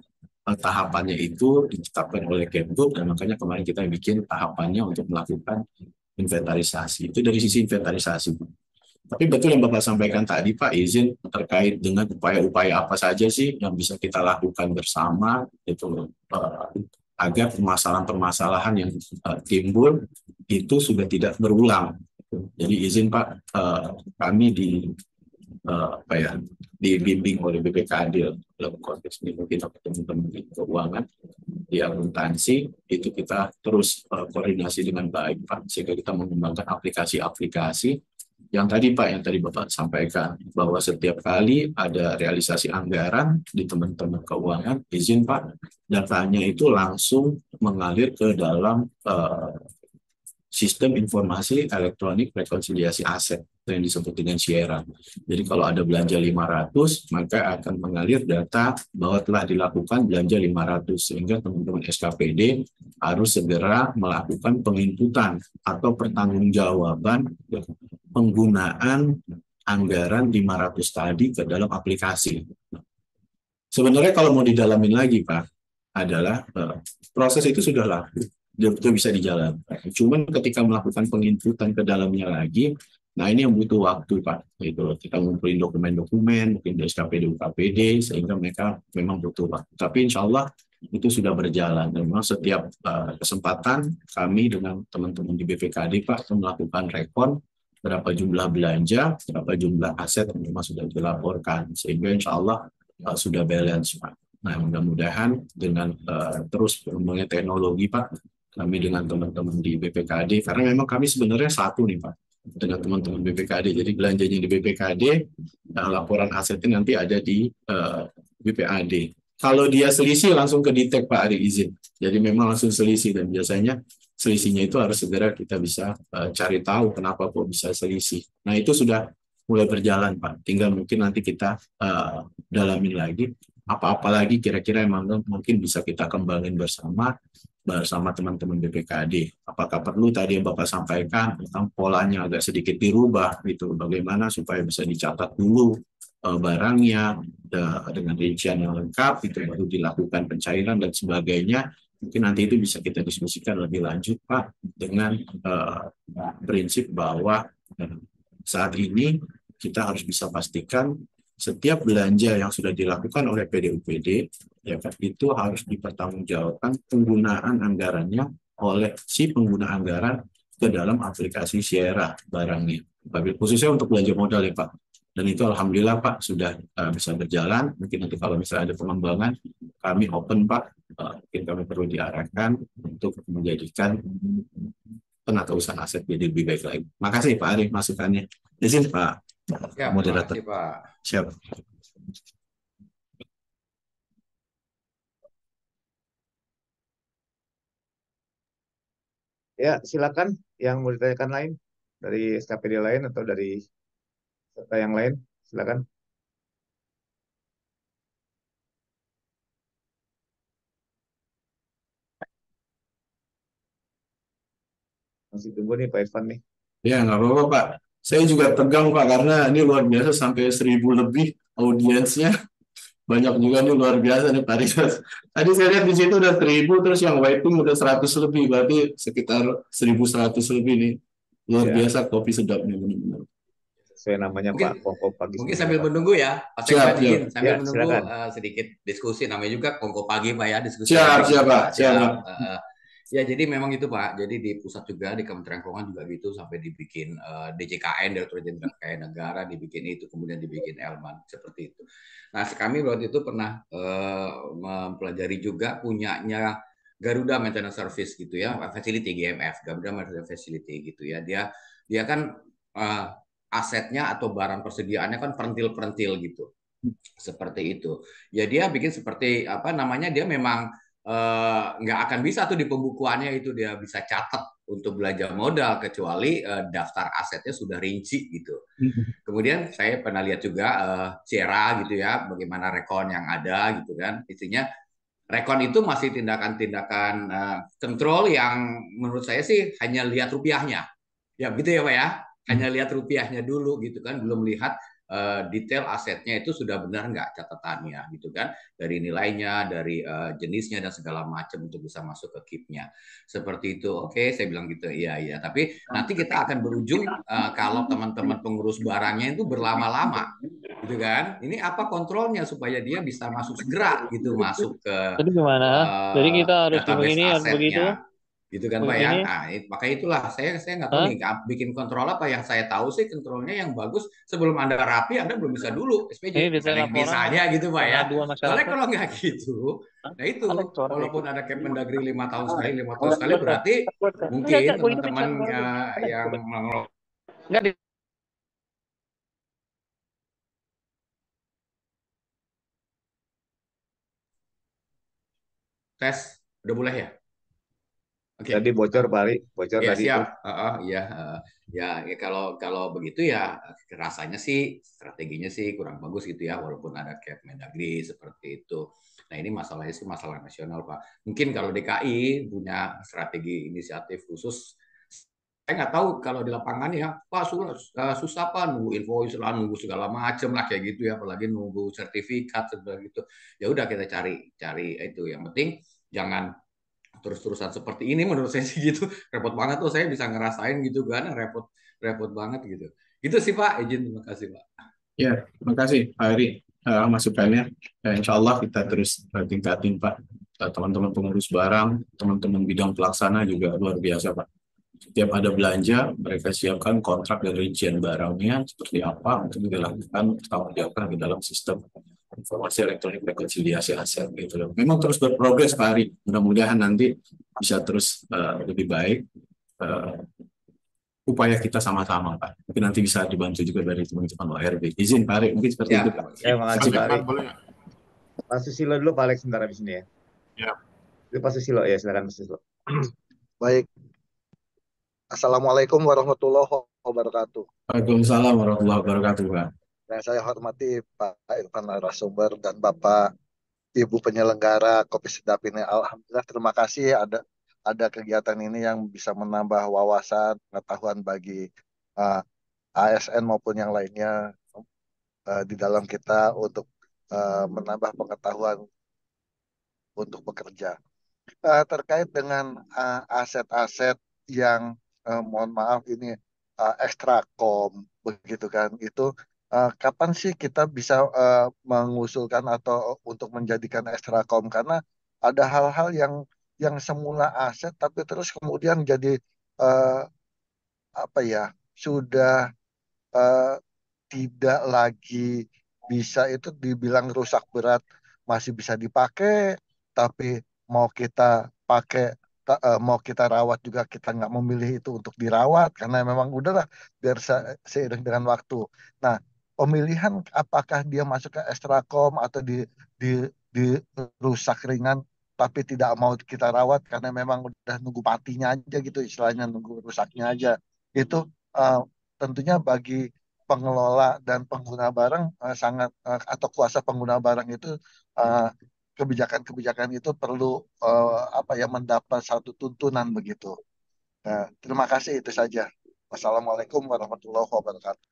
tahapannya itu ditetapkan oleh Kemdikbud, dan makanya kemarin kita bikin tahapannya untuk melakukan inventarisasi. Itu dari sisi inventarisasi. Tapi betul yang Bapak sampaikan tadi, Pak, izin terkait dengan upaya-upaya apa saja sih yang bisa kita lakukan bersama itu agar permasalahan-permasalahan yang timbul itu sudah tidak berulang. Jadi izin, Pak, kami dibimbing oleh BPKD dalam konteks ini, mungkin teman-teman di keuangan, di akuntansi, itu kita terus koordinasi dengan baik, Pak, sehingga kita mengembangkan aplikasi-aplikasi yang tadi, Pak, yang tadi Bapak sampaikan, bahwa setiap kali ada realisasi anggaran di teman-teman keuangan, izin, Pak, datanya itu langsung mengalir ke dalam sistem informasi elektronik rekonsiliasi aset yang disebut dengan Sierra. Jadi kalau ada belanja 500, maka akan mengalir data bahwa telah dilakukan belanja 500, sehingga teman-teman SKPD harus segera melakukan penginputan atau pertanggungjawaban penggunaan anggaran 500 tadi ke dalam aplikasi. Sebenarnya kalau mau didalamin lagi, Pak, adalah proses itu sudah laku. Itu bisa dijalankan. Cuman ketika melakukan penginputan ke dalamnya lagi, nah ini yang butuh waktu, Pak. Gitu. Kita ngumpulin dokumen-dokumen, mungkin dari SKPD, UKPD, sehingga mereka memang butuh waktu. Tapi insya Allah itu sudah berjalan. Memang setiap kesempatan kami dengan teman-teman di BPKD, Pak, melakukan rekon berapa jumlah belanja, berapa jumlah aset yang memang sudah dilaporkan. Sehingga insya Allah sudah balance, Pak. Nah, mudah-mudahan dengan terus berkembangnya teknologi, Pak, kami dengan teman-teman di BPKD, karena memang kami sebenarnya satu nih, Pak, dengan teman-teman BPKD. Jadi belanjanya di BPKD, laporan asetnya nanti ada di BPAD. Kalau dia selisih langsung ke Ditek, Pak Ari, izin. Jadi memang langsung selisih, dan biasanya selisihnya itu harus segera kita bisa cari tahu kenapa kok bisa selisih. Nah, itu sudah mulai berjalan, Pak. Tinggal mungkin nanti kita dalamin lagi apa-apa lagi kira-kira yang mungkin bisa kita kembangin bersama teman-teman BPKD. Apakah perlu tadi yang Bapak sampaikan tentang polanya agak sedikit dirubah gitu, bagaimana supaya bisa dicatat dulu barangnya dengan rincian yang lengkap, itu baru dilakukan pencairan dan sebagainya. Mungkin nanti itu bisa kita diskusikan lebih lanjut, Pak, dengan prinsip bahwa saat ini kita harus bisa pastikan setiap belanja yang sudah dilakukan oleh PDUPD, ya kan, itu harus dipertanggungjawabkan penggunaan anggarannya oleh si pengguna anggaran ke dalam aplikasi Sierra barangnya. Khususnya untuk belanja modal, ya, Pak. Dan itu alhamdulillah, Pak, sudah bisa berjalan. Mungkin nanti kalau misalnya ada pengembangan, kami open, Pak. Mungkin kami perlu diarahkan untuk menjadikan penatausahaan aset jadi lebih baik lagi. Makasih, Pak Arif, masukannya. Di sini, Pak. Ya, Moderator. terima kasih, Pak. Siap. Ya, silakan yang mau ditanyakan lain dari SKPD lain atau dari serta yang lain, silakan. Masih tunggu nih Pak Irfan nih. Ya, nggak apa-apa, Pak. Saya juga tegang, Pak, karena ini luar biasa sampai 1.000 lebih audiensnya. Banyak juga nih, luar biasa nih, Pak Rizal. Tadi saya lihat di situ udah 1.000, terus yang waiting udah 100 lebih, berarti sekitar 1.100 lebih nih. Luar Ya, biasa kopi sedapnya, benar-benar. sesuai namanya Mungkin Pak, Kongko pagi mungkin semuanya sambil Pak. menunggu ya, Pak Siap, Sekben siap. izin Ya, sambil menunggu silakan. sedikit diskusi namanya juga Kongko pagi Pak ya, diskusi Siap, rame siap, gitu Pak. Pak. Siap, Siap. Pak. Ya jadi memang itu Pak. Jadi di pusat juga di Kementerian Keuangan juga gitu sampai dibikin DJKN Direktur Jenderal Kekayaan Negara dibikin itu kemudian dibikin Elman seperti itu. Nah kami waktu itu pernah mempelajari juga punyanya Garuda Maintenance Service gitu ya, Facility GMF, Garuda Maintenance Facility gitu ya. Dia kan uh, asetnya atau barang persediaannya kan perentil-perentil gitu seperti itu. Ya dia bikin seperti apa namanya dia memang nggak akan bisa tuh di pembukuannya itu dia bisa catat untuk belanja modal kecuali daftar asetnya sudah rinci gitu. Kemudian saya pernah lihat juga Sierra gitu ya bagaimana rekon yang ada gitu kan isinya rekon itu masih tindakan-tindakan kontrol yang menurut saya sih hanya lihat rupiahnya. Ya gitu ya Pak ya. Hanya lihat rupiahnya dulu gitu kan, belum lihat detail asetnya itu sudah benar nggak catatannya gitu kan, dari nilainya, dari jenisnya dan segala macam untuk bisa masuk ke KIP-nya. Seperti itu. Oke, saya bilang gitu. Iya, iya. Tapi nanti kita akan berujung kalau teman-teman pengurus barangnya itu berlama-lama gitu kan. Ini apa kontrolnya supaya dia bisa masuk segera gitu masuk ke Jadi gimana? Jadi kita harus database begini, harus begitu, asetnya gitu kan Pak ya. begini. Nah, makanya itulah saya nggak tahu Hah? nih bikin kontrol apa yang saya tahu sih kontrolnya yang bagus sebelum Anda rapi Anda belum bisa dulu SPJ Ini detail laporan misalnya gitu Pak ya. pengaduan Soalnya masyarakat. kalau nggak gitu, Hah? nah itu Ada suara kayak walaupun gitu. ada Kemendagri 5 tahun sekali 5 tahun sekali berarti Enggak, mungkin begitu teman-teman bisa suara gue. Ada, yang coba. mengelola Enggak di tes udah boleh ya? Oke. Tadi bocor Pak Ari, bocor Ya tadi itu. siap, iya, ya, ya kalau kalau begitu ya rasanya sih strateginya sih kurang bagus gitu ya, walaupun ada Kemendagri seperti itu. Nah ini masalahnya sih masalah nasional Pak. Mungkin kalau DKI punya strategi inisiatif khusus, saya nggak tahu kalau di lapangan ya, Pak susah Pak nunggu invoice lah, nunggu segala macam lah kayak gitu ya, apalagi nunggu sertifikat seperti itu. Ya udah kita cari cari itu. Yang penting jangan terus-terusan seperti ini menurut saya sih gitu repot banget tuh saya bisa ngerasain gitu kan repot repot banget gitu gitu sih Pak izin terima kasih Pak. Ya, terima kasih Pak Eri masukannya. Ya, insya Allah kita terus tingkatin Pak. Teman-teman pengurus barang, teman-teman bidang pelaksana juga luar biasa Pak. Setiap ada belanja, mereka siapkan kontrak dan rincian barangnya seperti apa untuk dilakukan pertanggungjawabkan di dalam sistem informasi elektronik rekonsiliasi aset gitu loh. Memang terus berprogres Pak Ari. Mudah-mudahan nanti bisa terus lebih baik. Uh, Upaya kita sama-sama Pak. Mungkin nanti bisa dibantu juga dari teman-teman ORB. Izin Pak Ari, mungkin seperti Ya, itu Pak. Ya, makasih Pak Ari. boleh nggak? Pak Susilo dulu Pak Alex sebentar habis ini ya. Ya. Itu Pak Susilo ya, silakan Pak Susilo. Baik, Assalamualaikum warahmatullahi wabarakatuh. Waalaikumsalam warahmatullahi wabarakatuh Pak. Yang saya hormati Pak Irfan narasumber dan Bapak Ibu penyelenggara Kopi Sedap ini. Alhamdulillah, terima kasih ada kegiatan ini yang bisa menambah wawasan pengetahuan bagi ASN maupun yang lainnya di dalam kita untuk menambah pengetahuan untuk bekerja. Terkait dengan aset-aset yang mohon maaf ini ekstrakom begitu kan itu kapan sih kita bisa mengusulkan atau untuk menjadikan ekstrakom karena ada hal-hal yang semula aset tapi terus kemudian jadi uh, apa ya sudah uh, tidak lagi bisa itu dibilang rusak berat masih bisa dipakai tapi mau kita pakai mau kita rawat juga kita nggak memilih itu untuk dirawat karena memang udahlah biar seiring dengan waktu. Nah, pemilihan apakah dia masuk ke ekstrakom atau di rusak ringan tapi tidak mau kita rawat karena memang udah nunggu patinya aja gitu istilahnya, nunggu rusaknya aja. Itu tentunya bagi pengelola dan pengguna barang atau kuasa pengguna barang itu kebijakan-kebijakan itu perlu mendapat satu tuntunan begitu. Nah, terima kasih itu saja. Wassalamualaikum warahmatullahi wabarakatuh.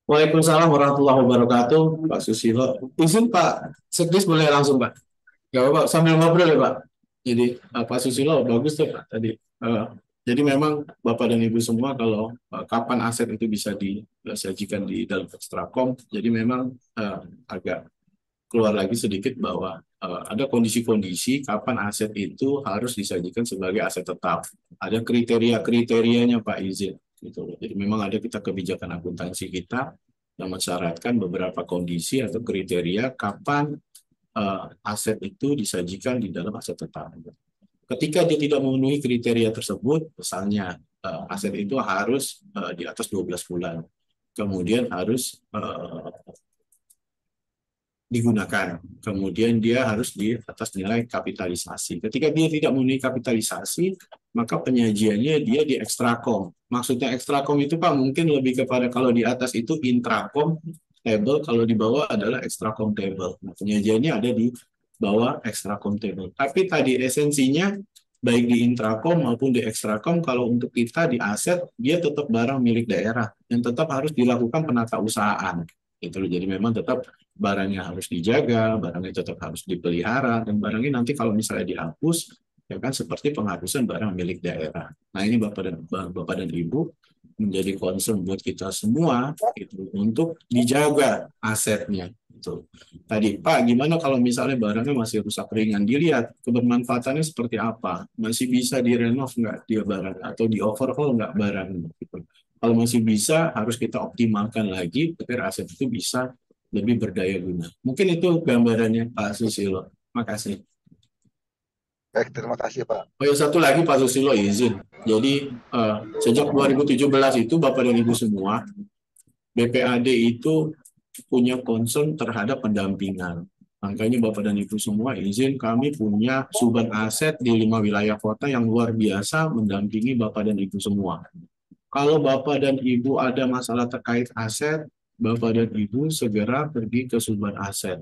Waalaikumsalam warahmatullahi wabarakatuh, Pak Susilo. Izin Pak Sekdes boleh langsung Pak? Gak apa-apa, sambil ngobrol ya Pak. Jadi Pak Susilo bagus tuh Pak tadi. Jadi memang Bapak dan Ibu semua kalau kapan aset itu bisa disajikan di dalam ekstrakom, jadi memang agak keluar lagi sedikit bahwa ada kondisi-kondisi kapan aset itu harus disajikan sebagai aset tetap. Ada kriteria-kriterianya Pak izin. Gitu. Jadi memang ada kebijakan akuntansi kita yang mensyaratkan beberapa kondisi atau kriteria kapan aset itu disajikan di dalam aset tetap. Ketika dia tidak memenuhi kriteria tersebut, misalnya aset itu harus di atas 12 bulan, kemudian harus digunakan, kemudian dia harus di atas nilai kapitalisasi. Ketika dia tidak memenuhi kapitalisasi, maka penyajiannya dia di ekstrakom. Maksudnya ekstrakom itu Pak mungkin lebih kepada kalau di atas itu intrakom table, kalau di bawah adalah ekstrakom table. Nah, penyajiannya ada di bawah ekstrakom table. Tapi tadi esensinya baik di intrakom maupun di ekstrakom, kalau untuk kita di aset dia tetap barang milik daerah yang tetap harus dilakukan penatausahaan. Itu jadi memang tetap barangnya harus dijaga, barangnya tetap harus dipelihara, dan barangnya nanti kalau misalnya dihapus, ya kan seperti penghapusan barang milik daerah. Nah ini Bapak dan Ibu menjadi concern buat kita semua gitu, untuk dijaga asetnya. Gitu. Tadi Pak, gimana kalau misalnya barangnya masih rusak ringan? Dilihat kebermanfaatannya seperti apa, masih bisa direnov nggak dia barang, atau di overhaul nggak barang. Gitu. Kalau masih bisa, harus kita optimalkan lagi agar aset itu bisa lebih berdaya guna. Mungkin itu gambarannya Pak Susilo. Makasih. Baik, terima kasih Pak. Oh ya, satu lagi Pak Susilo izin. Jadi sejak 2017 itu Bapak dan Ibu semua, BPAD itu punya concern terhadap pendampingan. Makanya Bapak dan Ibu semua izin, kami punya suban aset di 5 wilayah kota yang luar biasa mendampingi Bapak dan Ibu semua. Kalau Bapak dan Ibu ada masalah terkait aset, Bapak dan Ibu segera pergi ke Suban Aset.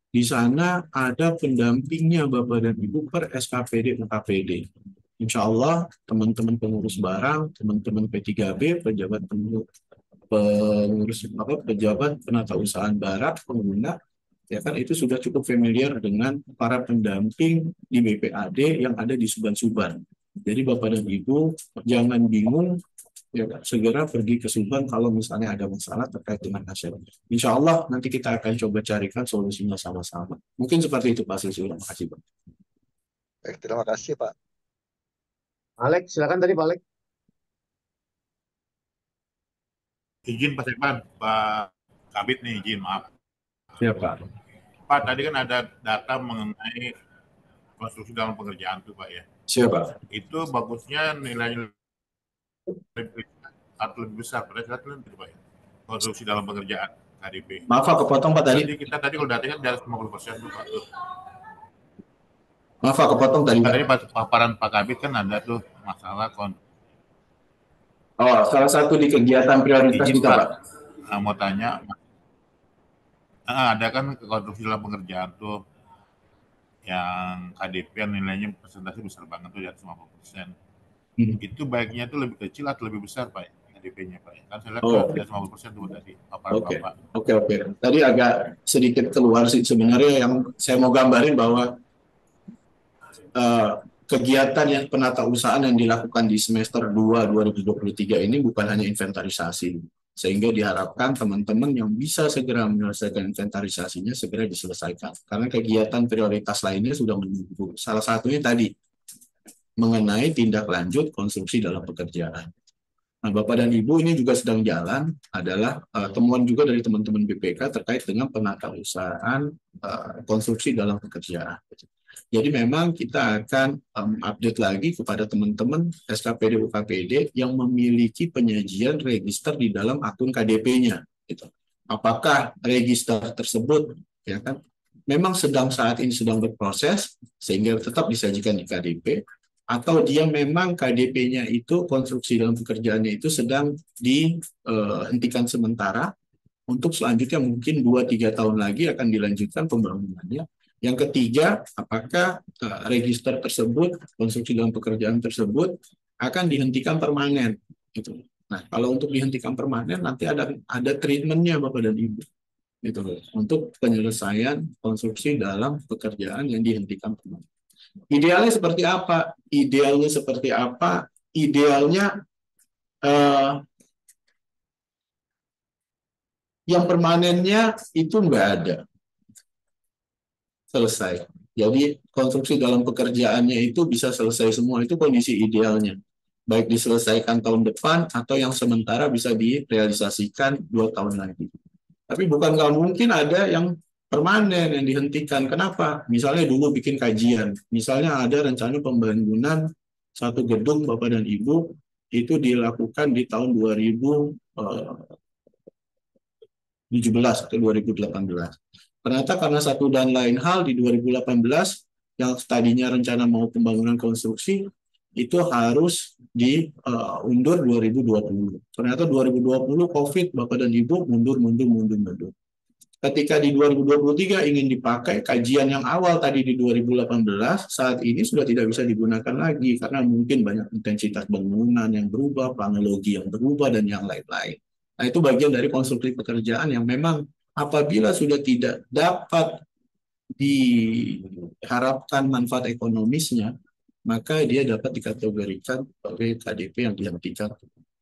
Di sana ada pendampingnya Bapak dan Ibu per SKPD UKPD. Insya Allah teman-teman pengurus barang, teman-teman P3B, pejabat penatausahaan barang, pengguna, ya kan itu sudah cukup familiar dengan para pendamping di BPAD yang ada di Suban-Suban. Jadi Bapak dan Ibu jangan bingung, ya, segera pergi ke Subang kalau misalnya ada masalah terkait dengan aset. Insya Allah nanti kita akan coba carikan solusinya sama-sama. Mungkin seperti itu Pak Susilo. Terima kasih Pak. Baik, terima kasih Pak. Alex, silakan tadi Pak Alex. Izin Pak Sekman, Pak Kabit nih izin, maaf. Ya Pak. Pak, tadi kan ada data mengenai konstruksi dalam pengerjaan tuh Pak ya. Siapa? Itu bagusnya nilainya lebih besar pada saat itu Pak ya. Konstruksi dalam pengerjaan KDP. Maaf Pak, kepotong Pak tadi. Jadi kita tadi kalau datanya kan di atas 50% tuh Pak. Maaf Pak, kepotong tadi. Tadi paparan Pak Kabit kan ada tuh masalah salah satu di kegiatan prioritas kita Pak. Nah, mau tanya, ada kan konstruksi dalam pengerjaan tuh yang KDP nilainya persentase besar banget tuh di atas 50%. Itu baiknya tuh lebih kecil atau lebih besar Pak KDP-nya Pak? Kan saya lihat di atas 50% tuh tadi paparan Bapak. Oke. Tadi agak sedikit keluar sih sebenarnya yang saya mau gambarin bahwa kegiatan yang penatausahaan yang dilakukan di semester 2 2023 ini bukan hanya inventarisasi, sehingga diharapkan teman-teman yang bisa segera menyelesaikan inventarisasinya segera diselesaikan, karena kegiatan prioritas lainnya sudah menunggu. Salah satunya tadi mengenai tindak lanjut konstruksi dalam pekerjaan. Nah, Bapak dan Ibu ini juga sedang jalan adalah temuan juga dari teman-teman BPK terkait dengan penatausahaan konstruksi dalam pekerjaan. Jadi memang kita akan update lagi kepada teman-teman SKPD UKPD yang memiliki penyajian register di dalam akun KDP-nya. Gitu. Apakah register tersebut ya kan memang saat ini sedang berproses sehingga tetap disajikan di KDP, atau dia memang KDP-nya itu konstruksi dalam pekerjaannya itu sedang dihentikan sementara untuk selanjutnya mungkin 2-3 tahun lagi akan dilanjutkan pembangunannya. Yang ketiga, apakah register tersebut, konstruksi dalam pekerjaan tersebut akan dihentikan permanen. Gitu. Nah, kalau untuk dihentikan permanen nanti ada treatmentnya Bapak dan Ibu. Gitu, untuk penyelesaian konstruksi dalam pekerjaan yang dihentikan permanen. Idealnya seperti apa? Idealnya yang permanennya itu nggak ada. Selesai. Jadi konstruksi dalam pekerjaannya itu bisa selesai semua, itu kondisi idealnya. Baik diselesaikan tahun depan atau yang sementara bisa direalisasikan 2 tahun lagi. Tapi bukan nggak mungkin ada yang permanen yang dihentikan. Kenapa? Misalnya dulu bikin kajian, misalnya ada rencana pembangunan satu gedung Bapak dan Ibu itu dilakukan di tahun 2017 atau 2018. Ternyata karena satu dan lain hal di 2018 yang tadinya rencana mau pembangunan konstruksi itu harus diundur 2020. Ternyata 2020 COVID Bapak dan Ibu mundur. Ketika di 2023 ingin dipakai kajian yang awal tadi di 2018 saat ini sudah tidak bisa digunakan lagi karena mungkin banyak intensitas bangunan yang berubah, planologi yang berubah dan yang lain-lain. Nah, itu bagian dari konstruksi pekerjaan yang memang apabila sudah tidak dapat diharapkan manfaat ekonomisnya, maka dia dapat dikategorikan sebagai KDP yang dihentikan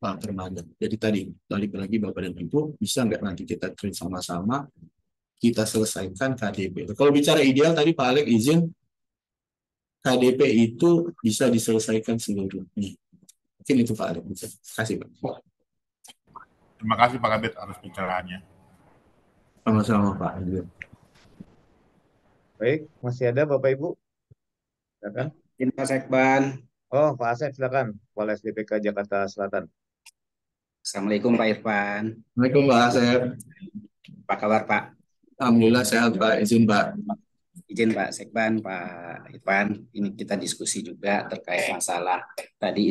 permanen. Jadi tadi, balik lagi Bapak dan Ibu, bisa nggak nanti kita treat sama-sama, kita selesaikan KDP. Kalau bicara ideal tadi Pak Alex izin, KDP itu bisa diselesaikan seluruhnya. Mungkin itu Pak Alex. Terima kasih Pak. Terima kasih Pak Kabit atas pencerahannya. Sama-sama Pak. Baik, masih ada Bapak Ibu? Silakan. Ini Pak Sekban. Oh, Pak Asep silakan. Kepala SDPK Jakarta Selatan. Assalamualaikum Pak Irfan. Assalamualaikum Pak Asep. Apa kabar Pak? Alhamdulillah sehat Pak. Izin Pak. Izin Pak Sekban, Pak Irfan. Ini kita diskusi juga terkait masalah tadi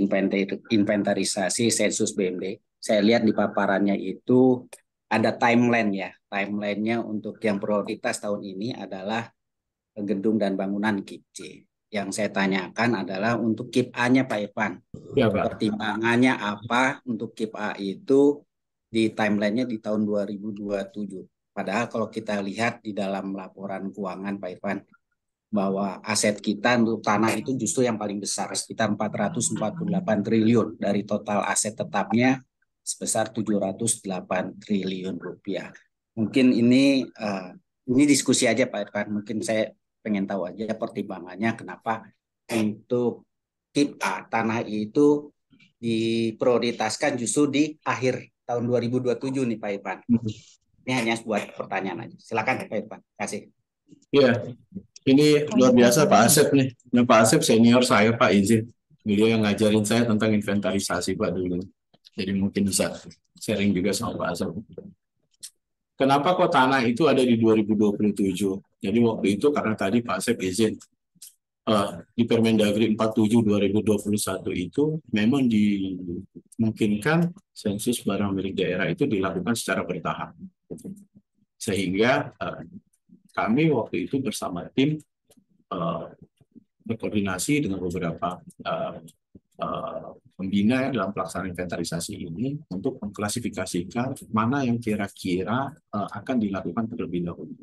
inventarisasi sensus BMD. Saya lihat di paparannya itu ada timeline ya. Timelinenya untuk yang prioritas tahun ini adalah gedung dan bangunan KIP C. Yang saya tanyakan adalah untuk KIP A-nya Pak Irfan. Ya, Pak. Pertimbangannya apa untuk KIP A itu di timelinenya di tahun 2027. Padahal kalau kita lihat di dalam laporan keuangan Pak Irfan, bahwa aset kita untuk tanah itu justru yang paling besar, sekitar 448 triliun dari total aset tetapnya sebesar 708 triliun rupiah. Mungkin ini diskusi aja Pak Irfan, mungkin saya pengen tahu aja pertimbangannya kenapa untuk KIP A tanah itu diprioritaskan justru di akhir tahun 2027 nih Pak Irfan. Ini hanya buat pertanyaan aja. Silakan Pak Irfan. Terima kasih. Iya, ini luar biasa Pak Asep nih. Nah, Pak Asep senior saya Pak izin. Beliau yang ngajarin saya tentang inventarisasi Pak dulu. Jadi mungkin bisa sharing juga sama Pak Asep. Kenapa kok tanah itu ada di 2027? Jadi waktu itu karena tadi Pak Asep izin di Permendagri 47 2021 itu memang dimungkinkan sensus barang milik daerah itu dilakukan secara bertahap. Sehingga kami waktu itu bersama tim berkoordinasi dengan beberapa pembina dalam pelaksanaan inventarisasi ini untuk mengklasifikasikan mana yang kira-kira akan dilakukan terlebih dahulu.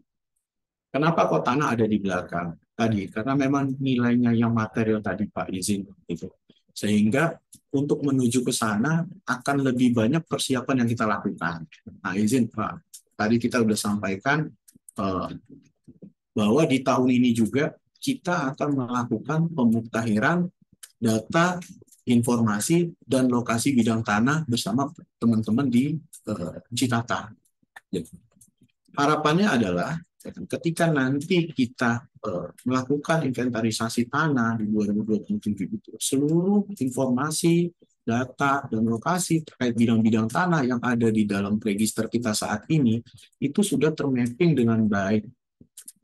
Kenapa kok tanah ada di belakang? Tadi, karena memang nilainya yang material tadi Pak izin. Gitu. Sehingga untuk menuju ke sana akan lebih banyak persiapan yang kita lakukan. Nah izin Pak, tadi kita sudah sampaikan bahwa di tahun ini juga kita akan melakukan pemuktahiran data, informasi, dan lokasi bidang tanah bersama teman-teman di Citata. Harapannya adalah ketika nanti kita melakukan inventarisasi tanah di 2027 itu, seluruh informasi, data, dan lokasi terkait bidang-bidang tanah yang ada di dalam register kita saat ini, itu sudah termapping dengan baik.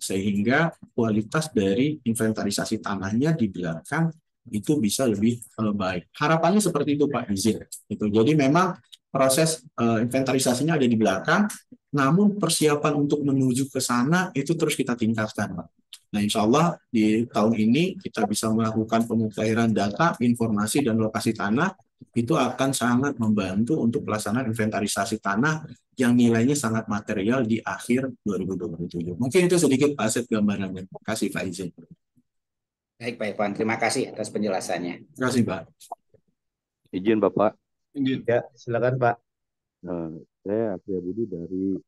sehingga kualitas dari inventarisasi tanahnya di belakang itu bisa lebih baik. Harapannya seperti itu Pak Izin. Itu. Jadi memang proses inventarisasinya ada di belakang, namun persiapan untuk menuju ke sana itu terus kita tingkatkan Pak. Nah, insya Allah di tahun ini kita bisa melakukan pemutahiran data, informasi, dan lokasi tanah, itu akan sangat membantu untuk pelaksanaan inventarisasi tanah yang nilainya sangat material di akhir 2027. Mungkin itu sedikit Pak Asep gambarannya. Terima kasih Pak Izin. Baik Pak Irfan, terima kasih atas penjelasannya. Terima kasih Pak. Izin Bapak. Ya, silakan Pak. Saya Apria Budi dari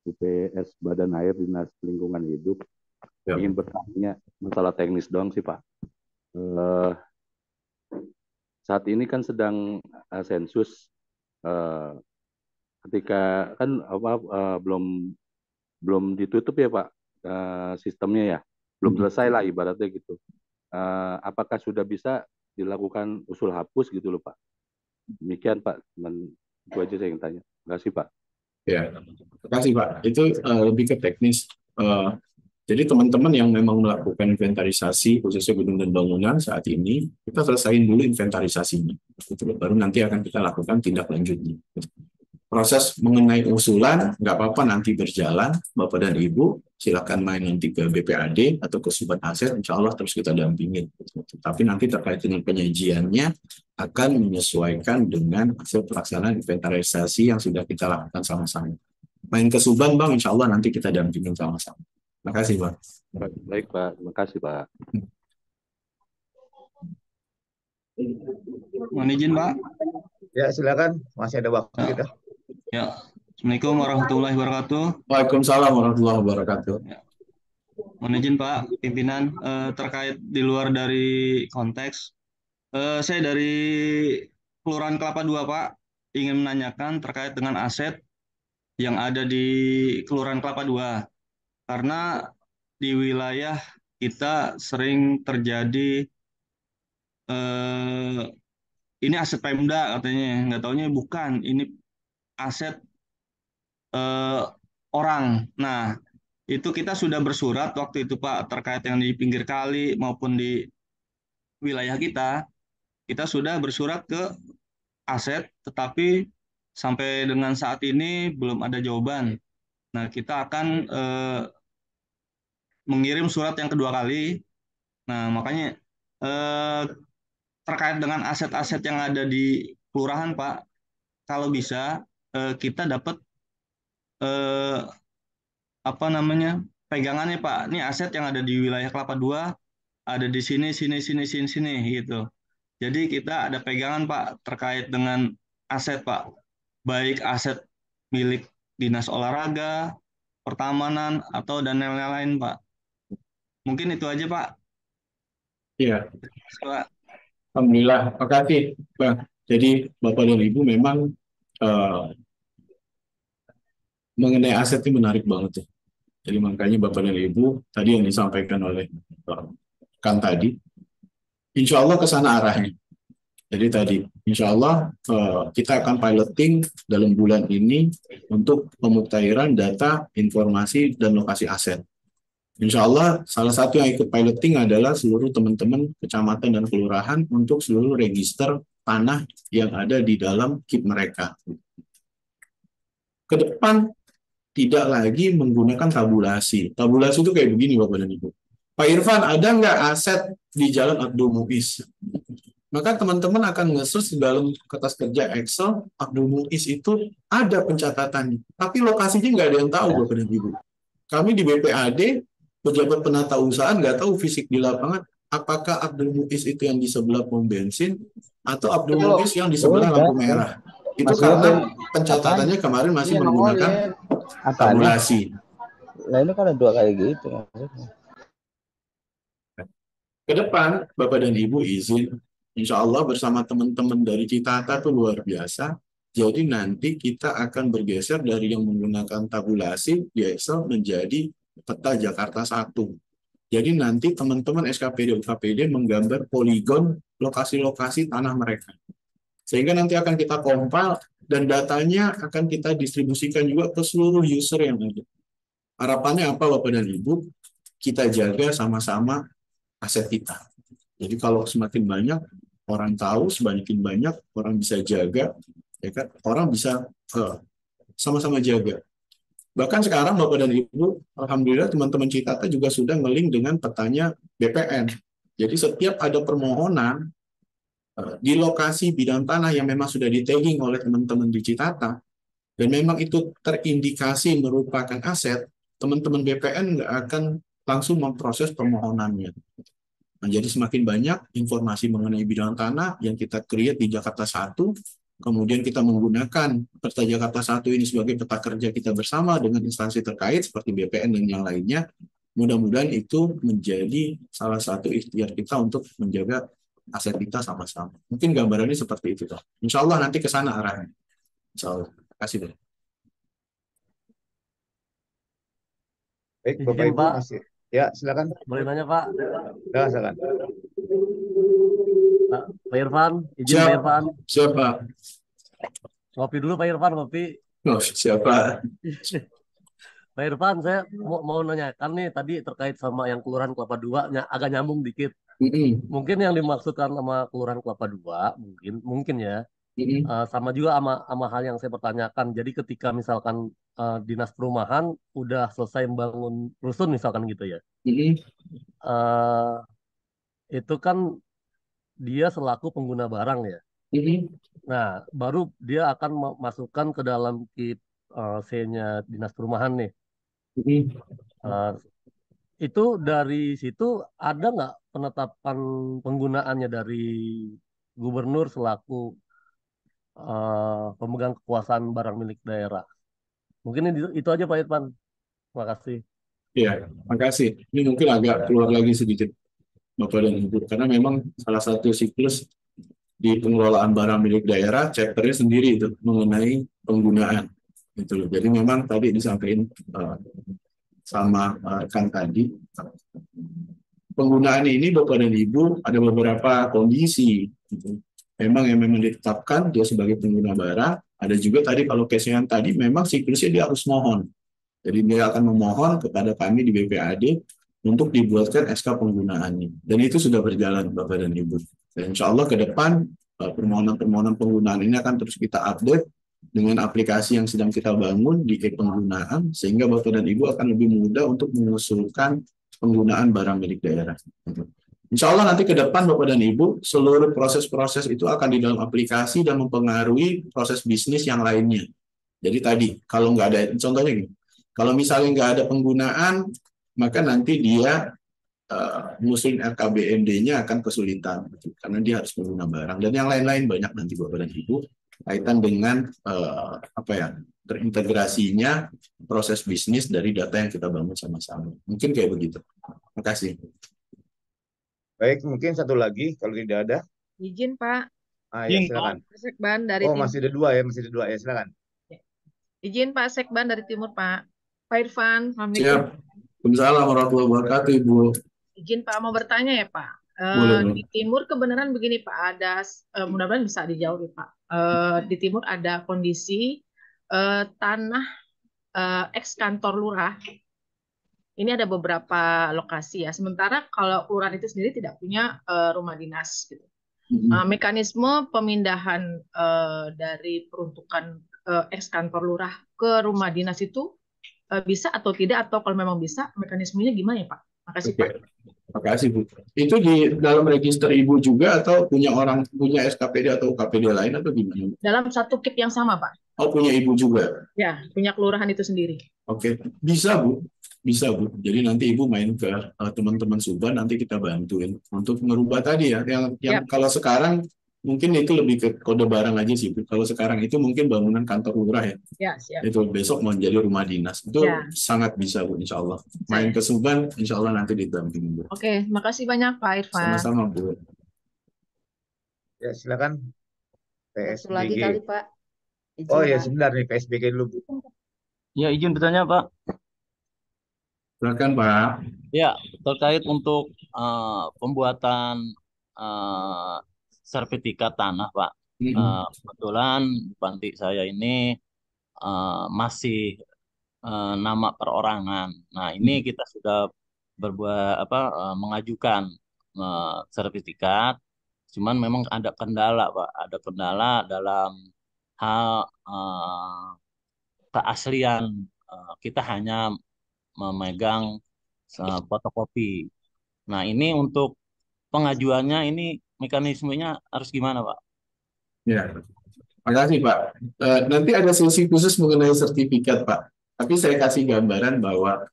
UPS Badan Air Dinas Lingkungan Hidup. Ya. Ingin bertanya masalah teknis doang sih Pak. Saat ini kan sedang sensus, ketika kan belum ditutup ya Pak sistemnya ya, belum selesai lah ibaratnya gitu. Apakah sudah bisa dilakukan usul hapus gitu loh Pak? Demikian Pak, itu aja saya ingin tanya. Terima kasih Pak. Ya, terima kasih Pak. Itu lebih ke teknis. Jadi teman-teman yang memang melakukan inventarisasi khususnya gedung dan bangunan saat ini, kita selesaiin dulu inventarisasinya. Baru nanti akan kita lakukan tindak lanjutnya. Proses mengenai usulan, nggak apa-apa nanti berjalan, Bapak dan Ibu, silakan main nanti ke BPAD atau ke Subhan Aset, insya Allah terus kita dampingin. Tapi nanti terkait dengan penyajiannya, akan menyesuaikan dengan hasil pelaksanaan inventarisasi yang sudah kita lakukan sama-sama. Main ke Subhan Bang, insya Allah nanti kita dampingin sama-sama. Terima kasih Pak. Baik Pak, terima kasih Pak. Mohon izin Pak. Ya silakan, masih ada waktu kita. Ya, Assalamualaikum warahmatullahi wabarakatuh. Waalaikumsalam warahmatullahi wabarakatuh. Ya. Mohon izin Pak, pimpinan terkait di luar dari konteks. Saya dari Kelurahan Kelapa II Pak, ingin menanyakan terkait dengan aset yang ada di Kelurahan Kelapa II. Karena di wilayah kita sering terjadi ini aset Pemda katanya, nggak taunya bukan, ini aset orang. Nah, itu kita sudah bersurat waktu itu Pak terkait yang di pinggir kali maupun di wilayah kita sudah bersurat ke aset, tetapi sampai dengan saat ini belum ada jawaban. Nah, kita akan mengirim surat yang kedua kali. Nah, makanya terkait dengan aset-aset yang ada di kelurahan, Pak, kalau bisa kita dapat pegangannya, Pak. Ini aset yang ada di wilayah Kelapa II, ada di sini gitu. Jadi kita ada pegangan, Pak, terkait dengan aset, Pak. Baik aset milik dinas olahraga, pertamanan, atau dan lain-lain, Pak. Mungkin itu aja, Pak. Iya. Pak. Alhamdulillah, terima kasih, Bang. Jadi Bapak dan Ibu memang mengenai aset ini menarik banget ya. Jadi makanya Bapak dan Ibu tadi yang disampaikan oleh Kang tadi, insya Allah ke sana arahnya. Jadi tadi, insya Allah kita akan piloting dalam bulan ini untuk pemutahiran data, informasi, dan lokasi aset. Insya Allah salah satu yang ikut piloting adalah seluruh teman-teman kecamatan dan kelurahan untuk seluruh register tanah yang ada di dalam KIP mereka. Ke depan tidak lagi menggunakan tabulasi. Tabulasi itu kayak begini Bapak dan Ibu. Pak Irfan, ada nggak aset di Jalan Abdul Muiz? Maka teman-teman akan nge-search dalam kertas kerja Excel, Abdul Muiz itu ada pencatatannya. Tapi lokasinya nggak ada yang tahu Bapak dan Ibu. Kami di BPAD, pejabat penata usaha nggak tahu fisik di lapangan, apakah Abdul Muiz itu yang di sebelah pom bensin, atau Abdul Muiz yang di sebelah lampu merah. Itu karena pencatatannya kemarin masih menggunakan tabulasi. Nah ini kan ada dua kali gitu. Ke depan, Bapak dan Ibu izin, insya Allah bersama teman-teman dari Citata itu luar biasa. Jadi nanti kita akan bergeser dari yang menggunakan tabulasi di Excel menjadi peta Jakarta 1. Jadi nanti teman-teman SKPD UKPD menggambar poligon lokasi-lokasi tanah mereka. Sehingga nanti akan kita compile dan datanya akan kita distribusikan juga ke seluruh user yang ada. Harapannya apa Bapak dan Ibu? kita jaga sama-sama aset kita. Jadi kalau semakin banyak orang tahu, semakin banyak orang bisa jaga, ya kan? Orang bisa sama-sama jaga. Bahkan sekarang Bapak dan Ibu, alhamdulillah teman-teman Citata juga sudah nge-link dengan petanya BPN. Jadi setiap ada permohonan di lokasi bidang tanah yang memang sudah di-tagging oleh teman-teman di Citata, dan memang itu terindikasi merupakan aset, teman-teman BPN nggak akan langsung memproses permohonannya. Nah, jadi semakin banyak informasi mengenai bidang tanah yang kita create di Jakarta 1, kemudian kita menggunakan peta Jakarta 1 ini sebagai peta kerja kita bersama dengan instansi terkait seperti BPN dan yang lainnya. Mudah-mudahan itu menjadi salah satu ikhtiar kita untuk menjaga aset kita sama-sama. Mungkin gambarannya seperti itu, toh. Insya Allah nanti ke sana arahnya. Insya Allah. Terima kasih, Pak. Baik, Bapak Izin, Ibu Pak. masih. Ya, silakan. Boleh nanya, Pak? Ya, silakan. Pak Irfan, izin Siap. Pak Irfan. Siapa? Ngopi dulu Pak Irfan, ngopi. Oh, siapa? Pak Irfan, saya mau nanyakan nih tadi terkait sama yang Kelurahan Kelapa II, agak nyambung dikit. Mungkin yang dimaksudkan sama Kelurahan Kelapa II, mungkin ya, sama juga sama hal yang saya pertanyakan. Jadi ketika misalkan dinas perumahan udah selesai membangun rusun misalkan gitu ya, itu kan dia selaku pengguna barang ya. Nah, baru dia akan masukkan ke dalam KIP C-nya dinas perumahan nih. Itu dari situ ada nggak penetapan penggunaannya dari gubernur selaku pemegang kekuasaan barang milik daerah? Mungkin itu aja Pak Irfan. Terima kasih. Iya, makasih. Ini mungkin agak keluar lagi sedikit, Bapak dan Ibu, karena memang salah satu siklus di pengelolaan barang milik daerah, chapternya sendiri itu mengenai penggunaan. Gitu loh. Jadi memang tadi disampaikan sama kan tadi, penggunaan ini Bapak dan Ibu ada beberapa kondisi. Gitu. Memang yang memang ditetapkan dia sebagai pengguna barang, ada juga tadi kalau case yang tadi memang siklusnya dia harus mohon. Jadi dia akan memohon kepada kami di BPAD untuk dibuatkan SK penggunaannya. Dan itu sudah berjalan Bapak dan Ibu. Dan insya Allah ke depan permohonan-permohonan penggunaan ini akan terus kita update dengan aplikasi yang sedang kita bangun di penggunaan, sehingga Bapak dan Ibu akan lebih mudah untuk mengusulkan penggunaan barang milik daerah. Insya Allah nanti ke depan Bapak dan Ibu, seluruh proses-proses itu akan di dalam aplikasi dan mempengaruhi proses bisnis yang lainnya. Jadi tadi, kalau nggak ada, contohnya gini, kalau misalnya nggak ada penggunaan, maka nanti dia ngusulin RKBMD-nya akan kesulitan, karena dia harus pengguna barang. Dan yang lain-lain banyak nanti Bapak dan Ibu, kaitan dengan terintegrasinya proses bisnis dari data yang kita bangun sama-sama. Mungkin kayak begitu. Terima kasih. Baik, mungkin satu lagi kalau tidak ada. Izin Pak. Ya, silakan. Sekban dari Timur. Masih ada dua ya, silakan. Izin Pak Sekban dari Timur Pak. Pak Irfan, Siap. Waalaikumsalam warahmatullahi wabarakatuh, Ibu. Izin Pak mau bertanya ya Pak. Di Timur kebenaran begini Pak, ada mudah-mudahan bisa dijawab ya Pak. Di Timur ada kondisi tanah ex kantor lurah. Ini ada beberapa lokasi ya. Sementara kalau kelurahan itu sendiri tidak punya rumah dinas gitu. Mekanisme pemindahan dari peruntukan ex kantor lurah ke rumah dinas itu bisa atau tidak, atau kalau memang bisa mekanismenya gimana ya Pak? Makasih Pak. Makasih Bu. Itu di dalam register Ibu juga atau punya SKPD atau UKPD lain atau gimana? Dalam satu KIP yang sama Pak. Oh, punya Ibu juga? Ya, punya kelurahan itu sendiri. Oke, bisa Bu. Bisa Bu. Jadi nanti Ibu main ke teman-teman Subhan, nanti kita bantuin untuk merubah tadi ya. Yang kalau sekarang mungkin itu lebih ke kode barang aja sih Bu. Kalau sekarang itu mungkin bangunan kantor lurah ya. Ya, siap. Itu besok mau jadi rumah dinas. Itu sangat bisa Bu, insya Allah. Main ke Subhan, insya Allah nanti didampingin Bu. Oke, makasih banyak Pak Irfan. Sama-sama Bu. Ya, silakan. PSBG. Lagi kali Pak. Izin, oh ya, sebentar nih PSBG dulu Bu. Ya, izin bertanya Pak. Silakan Pak. Ya, terkait untuk pembuatan sertifikat tanah Pak. Kebetulan panti saya ini masih nama perorangan. Nah, ini kita sudah mengajukan sertifikat, cuman memang ada kendala Pak, ada kendala dalam hal keaslian. Kita hanya memegang fotokopi. Nah, ini untuk pengajuannya ini mekanismenya harus gimana, Pak? Ya, makasih Pak. Nanti ada sesi khusus mengenai sertifikat Pak. Tapi saya kasih gambaran bahwa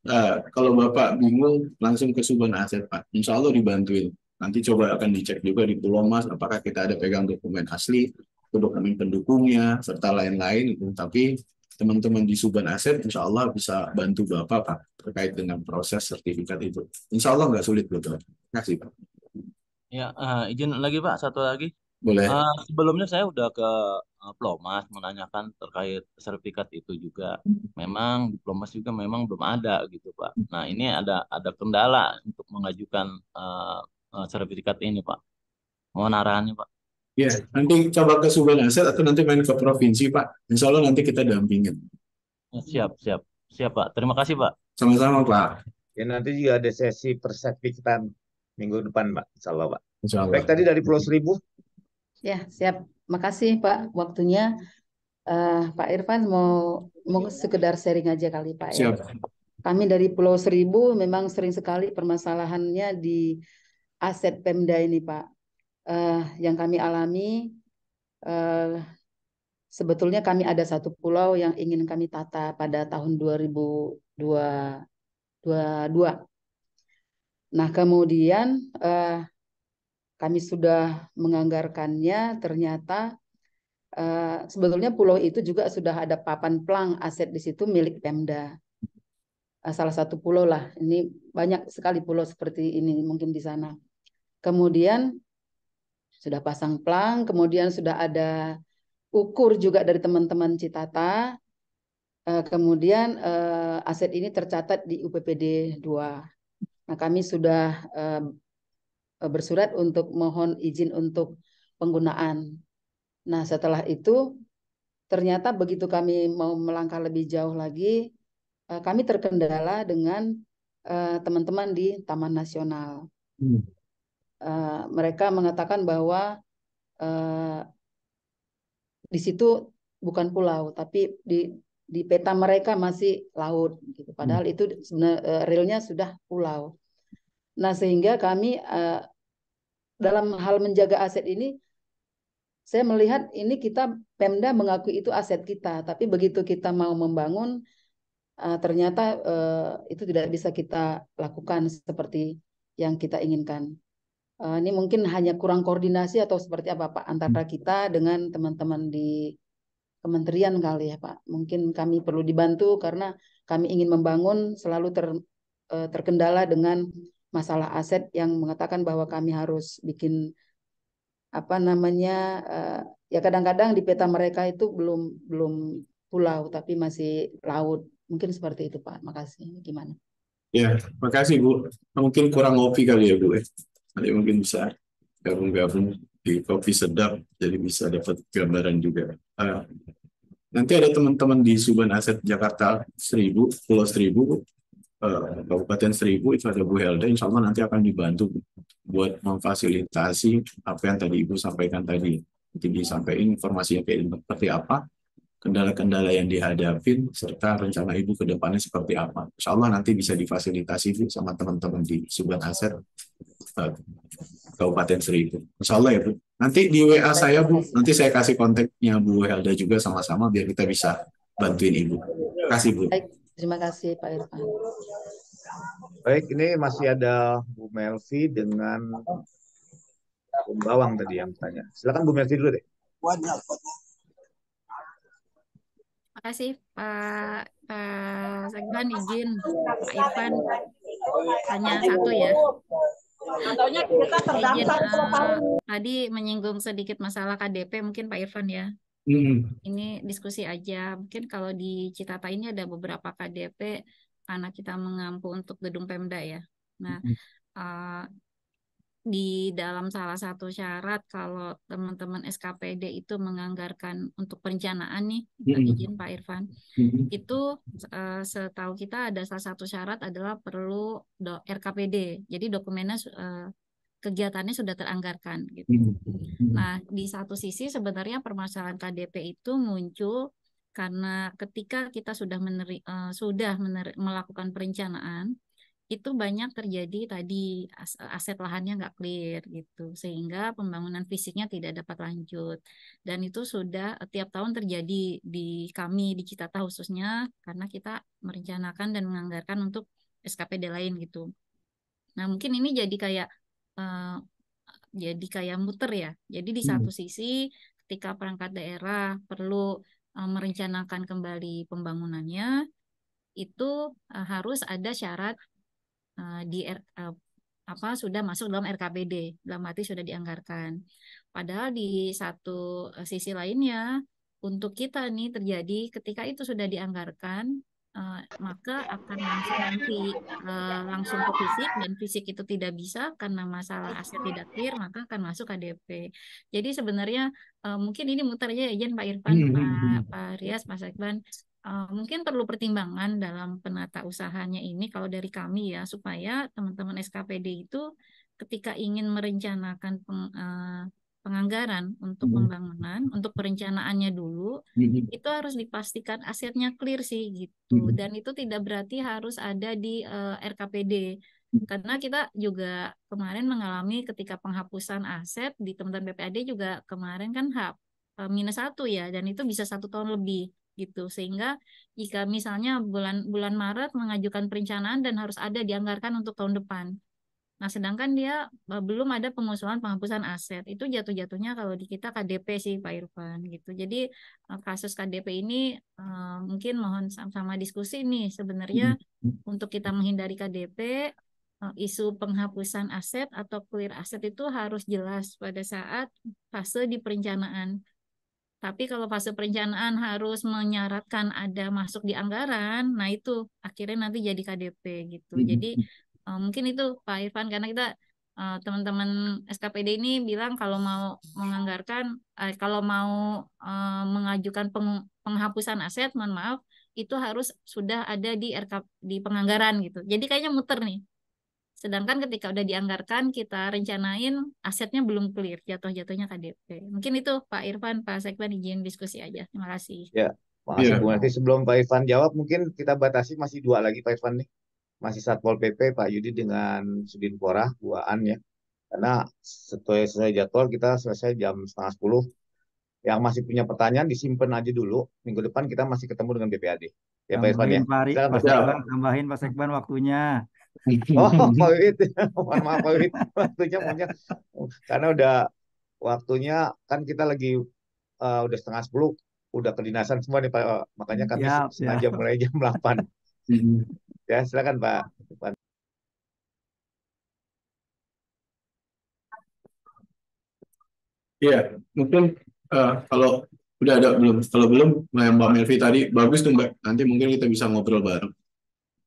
kalau Bapak bingung langsung ke Suban Aset Pak. Insya Allah dibantuin. Nanti coba akan dicek juga di Pulau Mas apakah kita ada pegang dokumen asli, dokumen pendukungnya, serta lain-lain. Tapi teman-teman di Suban Aset insya Allah bisa bantu Bapak Pak terkait dengan proses sertifikat itu. Insya Allah nggak sulit Bapak. Terima kasih Pak. Ya, izin lagi Pak, satu lagi. Boleh. Sebelumnya saya udah ke Plomas menanyakan terkait sertifikat itu juga. Memang di Plomas juga memang belum ada gitu Pak. Nah, ini ada kendala untuk mengajukan sertifikat ini Pak. Mohon arahannya Pak. Ya, nanti coba ke Suban Aset atau nanti main ke provinsi Pak. Insya Allah nanti kita dampingin. Siap Pak. Terima kasih Pak. Sama-sama Pak. Ya nanti juga ada sesi persertifikatan minggu depan Pak, insya Allah Pak. Insya Allah. Baik, tadi dari Pulau Seribu. Ya, siap. Makasih Pak waktunya. Pak Irfan mau sekedar sharing aja kali Pak ya. Siap. Kami dari Pulau Seribu memang sering sekali permasalahannya di aset Pemda ini Pak. Yang kami alami sebetulnya kami ada satu pulau yang ingin kami tata pada tahun 2022. Nah, kemudian kami sudah menganggarkannya, ternyata sebetulnya pulau itu juga sudah ada papan plang aset di situ milik Pemda. Salah satu pulau lah, ini banyak sekali pulau seperti ini mungkin di sana. Kemudian sudah pasang plang, kemudian sudah ada ukur juga dari teman-teman Citata. Kemudian aset ini tercatat di UPPD 2. Nah, kami sudah bersurat untuk mohon izin untuk penggunaan. Nah, setelah itu ternyata begitu kami mau melangkah lebih jauh lagi, kami terkendala dengan teman-teman di Taman Nasional. Mereka mengatakan bahwa di situ bukan pulau, tapi di peta mereka masih laut, gitu. Padahal itu sebenarnya realnya sudah pulau. Nah, sehingga kami dalam hal menjaga aset ini, saya melihat ini kita Pemda mengakui itu aset kita, tapi begitu kita mau membangun, ternyata itu tidak bisa kita lakukan seperti yang kita inginkan. Ini mungkin hanya kurang koordinasi atau seperti apa Pak antara kita dengan teman-teman di kementerian kali ya Pak. Mungkin kami perlu dibantu karena kami ingin membangun selalu terkendala dengan masalah aset yang mengatakan bahwa kami harus bikin apa namanya ya kadang-kadang di peta mereka itu belum pulau tapi masih laut. Mungkin seperti itu Pak. Makasih. Gimana? Ya, makasih Bu. Mungkin kurang ngopi kali ya Bu. Nanti mungkin bisa gabung-gabung di Kopi Sedap, jadi bisa dapat gambaran juga. Nanti ada teman-teman di Suban Aset Jakarta 1000, Pulau Seribu, Kabupaten Seribu, itu ada Bu Helda, insya Allah nanti akan dibantu buat memfasilitasi apa yang tadi Ibu sampaikan tadi. Nanti disampaikan informasinya kayak seperti apa, kendala-kendala yang dihadapin, serta rencana Ibu ke depannya seperti apa. Insya Allah nanti bisa difasilitasi Bu sama teman-teman di Suban Aset Kabupaten Seribu. Insya Allah ya Bu. Nanti di WA saya Bu, nanti saya kasih kontaknya Bu Helda juga sama-sama biar kita bisa bantuin Ibu. Terima kasih Bu. Baik, terima kasih Pak Irfan. Baik, ini masih ada Bu Melvi dengan Bung Bawang tadi yang tanya. Silakan Bu Melvi dulu deh. Makasih Pak Sekdan, izin Pak Irfan tanya satu ya. Izin tadi menyinggung sedikit masalah KDP mungkin Pak Irfan ya. Ini diskusi aja. Mungkin kalau di Citata ini ada beberapa KDP karena kita mengampu untuk gedung Pemda ya. Nah, di dalam salah satu syarat kalau teman-teman SKPD itu menganggarkan untuk perencanaan nih, izin Pak Irfan, itu setahu kita ada salah satu syarat adalah perlu RKPD. Jadi dokumennya kegiatannya sudah teranggarkan gitu. Nah, di satu sisi sebenarnya permasalahan KDP itu muncul karena ketika kita sudah melakukan perencanaan, itu banyak terjadi tadi aset lahannya nggak clear gitu, sehingga pembangunan fisiknya tidak dapat lanjut. Dan itu sudah tiap tahun terjadi di kami di Citata khususnya karena kita merencanakan dan menganggarkan untuk SKPD lain gitu. Nah, mungkin ini jadi kayak muter ya. Jadi di satu sisi ketika perangkat daerah perlu merencanakan kembali pembangunannya, itu harus ada syarat sudah masuk dalam RKPD, dalam arti sudah dianggarkan. Padahal di satu sisi lainnya, untuk kita nih terjadi ketika itu sudah dianggarkan, maka akan langsung nanti langsung ke fisik, dan fisik itu tidak bisa karena masalah aset tidak clear, maka akan masuk KDP. Jadi sebenarnya mungkin ini muter aja izin Pak Irfan, Pak Rias, Mas Ekban. Mungkin perlu pertimbangan dalam penata usahanya ini kalau dari kami ya, supaya teman-teman SKPD itu ketika ingin merencanakan penganggaran untuk pembangunan, untuk perencanaannya dulu, itu harus dipastikan asetnya clear sih gitu. Dan itu tidak berarti harus ada di RKPD. Karena kita juga kemarin mengalami ketika penghapusan aset di teman-teman BPAD juga kemarin kan -1 ya, dan itu bisa 1 tahun lebih gitu, sehingga jika misalnya bulan Maret mengajukan perencanaan dan harus ada dianggarkan untuk tahun depan, nah sedangkan dia belum ada pengusulan penghapusan aset, itu jatuh-jatuhnya kalau di kita KDP sih Pak Irfan gitu. Jadi kasus KDP ini mungkin mohon sama diskusi nih sebenarnya untuk kita menghindari KDP, isu penghapusan aset atau clear aset itu harus jelas pada saat fase di perencanaan. Tapi kalau fase perencanaan harus menyaratkan ada masuk di anggaran, nah itu akhirnya nanti jadi KDP gitu. Jadi mungkin itu Pak Irfan, karena kita teman-teman SKPD ini bilang kalau mau menganggarkan, kalau mau mengajukan penghapusan aset, mohon maaf, itu harus sudah ada di di penganggaran gitu. Jadi kayaknya muter nih. Sedangkan ketika udah dianggarkan, kita rencanain asetnya belum clear, jatuh-jatuhnya KDP. Mungkin itu Pak Irfan, Pak Sekban izin diskusi aja. Terima kasih. Ya, makasih Bu. Nanti sebelum Pak Irfan jawab, mungkin kita batasi masih 2 lagi Pak Irfan nih. Masih Satpol PP, Pak Yudi dengan Sudinpora, 2-an ya. Karena sesuai jadwal kita selesai jam 9:30. Yang masih punya pertanyaan disimpan aja dulu. Minggu depan kita masih ketemu dengan BPAD. Ya Pak Irfan ya. Tambahin Pak Sekban waktunya. Oh, Pak Wid, mohon maaf Pak Wid, waktunya karena udah waktunya kan kita lagi udah 9:30, udah kedinasan semua nih Pak, makanya kami sengaja mulai jam 8. Ya silakan Pak. Iya, mungkin kalau udah ada kalau belum Mbak Melvi tadi bagus tuh Mbak, nanti mungkin kita bisa ngobrol bareng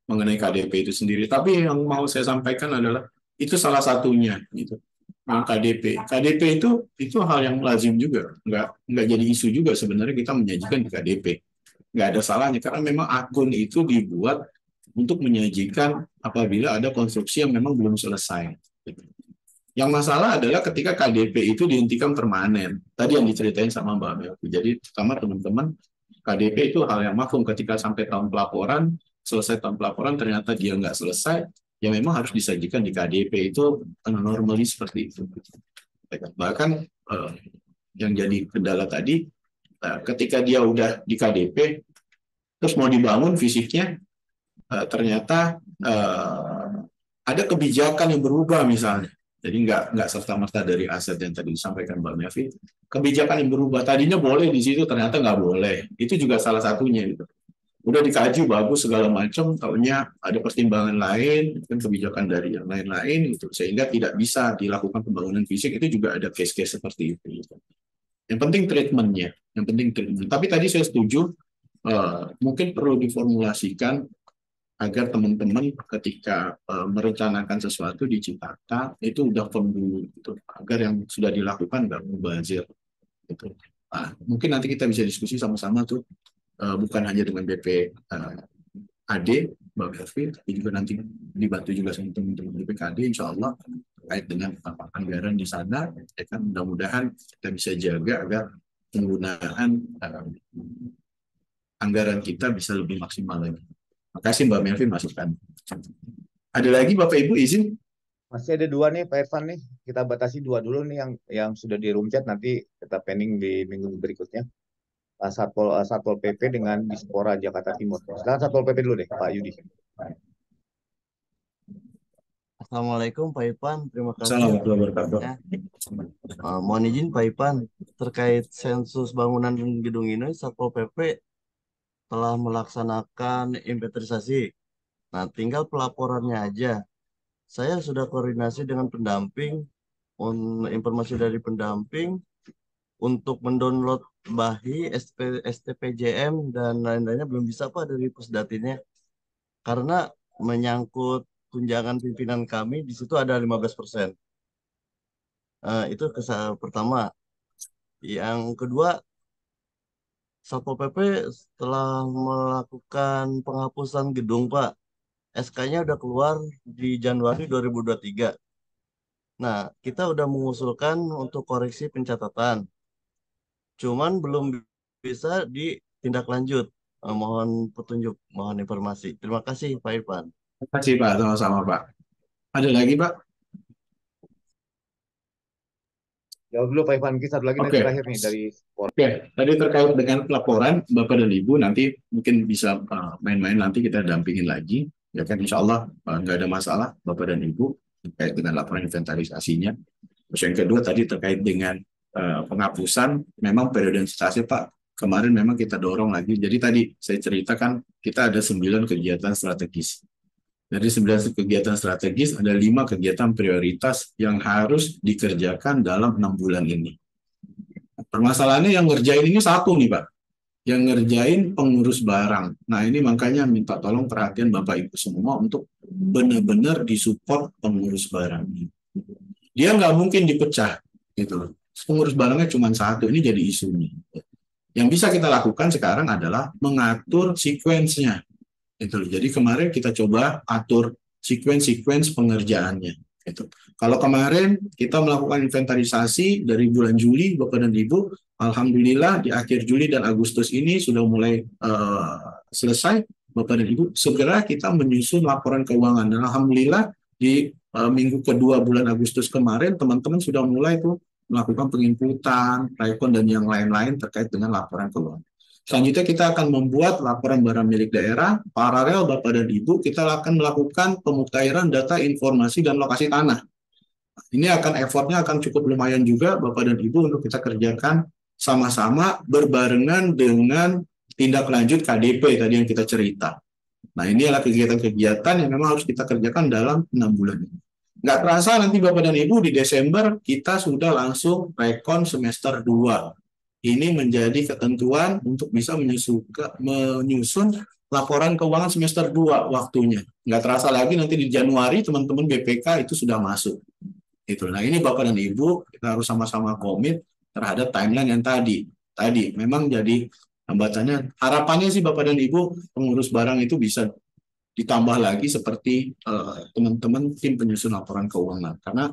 mengenai KDP itu sendiri. Tapi yang mau saya sampaikan adalah itu salah satunya gitu. Nah, KDP itu hal yang lazim juga, nggak jadi isu juga sebenarnya kita menyajikan di KDP. Nggak ada salahnya karena memang akun itu dibuat untuk menyajikan apabila ada konstruksi yang memang belum selesai. Yang masalah adalah ketika KDP itu dihentikan permanen. Tadi yang diceritain sama Mbak Melvi. Jadi pertama teman-teman, KDP itu hal yang mafhum ketika sampai tahun pelaporan, selesai tahun pelaporan ternyata dia nggak selesai, ya memang harus disajikan di KDP itu normally seperti itu. Bahkan yang jadi kendala tadi, ketika dia udah di KDP, terus mau dibangun fisiknya, ternyata ada kebijakan yang berubah misalnya. Jadi nggak serta-merta dari aset yang tadi disampaikan Mbak Melvi. Kebijakan yang berubah, tadinya boleh di situ, ternyata nggak boleh. Itu juga salah satunya gitu. Udah dikaji bagus segala macam, taunya ada pertimbangan lain, kan kebijakan dari yang lain-lain gitu, sehingga tidak bisa dilakukan pembangunan fisik. Itu juga ada case-case seperti itu gitu. Yang penting treatmentnya, yang penting treatment. Tapi tadi saya setuju, mungkin perlu diformulasikan agar teman-teman ketika merencanakan sesuatu di Cipta itu udah firm dulu gitu, agar yang sudah dilakukan nggak mubazir gitu. Mungkin nanti kita bisa diskusi sama-sama tuh, bukan hanya dengan BP AD Mbak Melvi, tapi juga nanti dibantu juga sama teman-teman BPKD, insya Allah terkait dengan anggaran di sana, ya kan, mudah-mudahan kita bisa jaga agar penggunaan anggaran kita bisa lebih maksimal lagi. Makasih Mbak Melvi masukan. Ada lagi Bapak Ibu izin? Masih ada 2 nih Pak Irfan nih. Kita batasi 2 dulu nih yang sudah di room chat, nanti kita pending di minggu berikutnya. Satpol PP dengan Dispora Jakarta Timur. Silakan Satpol PP dulu deh Pak Yudi. Assalamualaikum Pak Ipan, terima kasih. Assalamualaikum. Mohon izin Pak Ipan, terkait sensus bangunan gedung ini, Satpol PP telah melaksanakan inventarisasi. Nah, tinggal pelaporannya aja. Saya sudah koordinasi dengan pendamping, informasi dari pendamping untuk mendownload Bahi, STPJM, dan lain-lainnya belum bisa Pak dari Pusdatinnya. Karena menyangkut tunjangan pimpinan kami, di situ ada 15%. Itu pertama. Yang kedua, Satpol PP setelah melakukan penghapusan gedung, Pak. SK-nya udah keluar di Januari 2023. Nah, kita udah mengusulkan untuk koreksi pencatatan. Cuman belum bisa ditindaklanjut. Mohon petunjuk, mohon informasi. Terima kasih, Pak Irfan. Terima kasih, Pak. Sama-sama, Pak. Ada lagi, Pak? Jawab dulu Pak Irfan, kita satu lagi nanti terakhir nih dari Tadi terkait dengan pelaporan Bapak dan Ibu, nanti mungkin bisa main-main, nanti kita dampingin lagi. Ya kan, insya Allah nggak ada masalah Bapak dan Ibu terkait dengan laporan inventarisasinya. Terus yang kedua tadi terkait dengan penghapusan, memang periodisasi Pak, kemarin memang kita dorong lagi. Jadi tadi saya ceritakan kita ada 9 kegiatan strategis. Dari 9 kegiatan strategis, ada 5 kegiatan prioritas yang harus dikerjakan dalam 6 bulan ini. Permasalahannya yang ngerjain ini satu nih Pak, yang ngerjain pengurus barang. Nah ini makanya minta tolong perhatian Bapak Ibu semua untuk benar-benar disupport pengurus barang. Dia nggak mungkin dipecah, gitu. Pengurus barangnya cuma satu, ini jadi isunya. Yang bisa kita lakukan sekarang adalah mengatur sequence-nya. Jadi kemarin kita coba atur sequence pengerjaannya. Kalau kemarin kita melakukan inventarisasi dari bulan Juli, Bapak dan Ibu, alhamdulillah di akhir Juli dan Agustus ini sudah mulai selesai, Bapak dan Ibu. Segera kita menyusun laporan keuangan. Dan alhamdulillah di minggu kedua bulan Agustus kemarin, teman-teman sudah mulai tuh melakukan penginputan, rekon dan yang lain-lain terkait dengan laporan keuangan. Selanjutnya kita akan membuat laporan barang milik daerah, paralel Bapak dan Ibu, kita akan melakukan pemutakhiran data informasi dan lokasi tanah. Ini effortnya akan cukup lumayan juga Bapak dan Ibu untuk kita kerjakan sama-sama berbarengan dengan tindak lanjut KDP tadi yang kita cerita. Nah ini adalah kegiatan-kegiatan yang memang harus kita kerjakan dalam 6 bulan ini. Nggak terasa nanti Bapak dan Ibu di Desember kita sudah langsung rekon semester 2. Ini menjadi ketentuan untuk bisa menyusun laporan keuangan semester 2 waktunya. Nggak terasa lagi nanti di Januari teman-teman BPK itu sudah masuk. Nah ini Bapak dan Ibu kita harus sama-sama komit terhadap timeline yang tadi. Memang jadi hambatannya. Harapannya sih Bapak dan Ibu pengurus barang itu bisa ditambah lagi seperti teman-teman tim penyusun laporan keuangan. Karena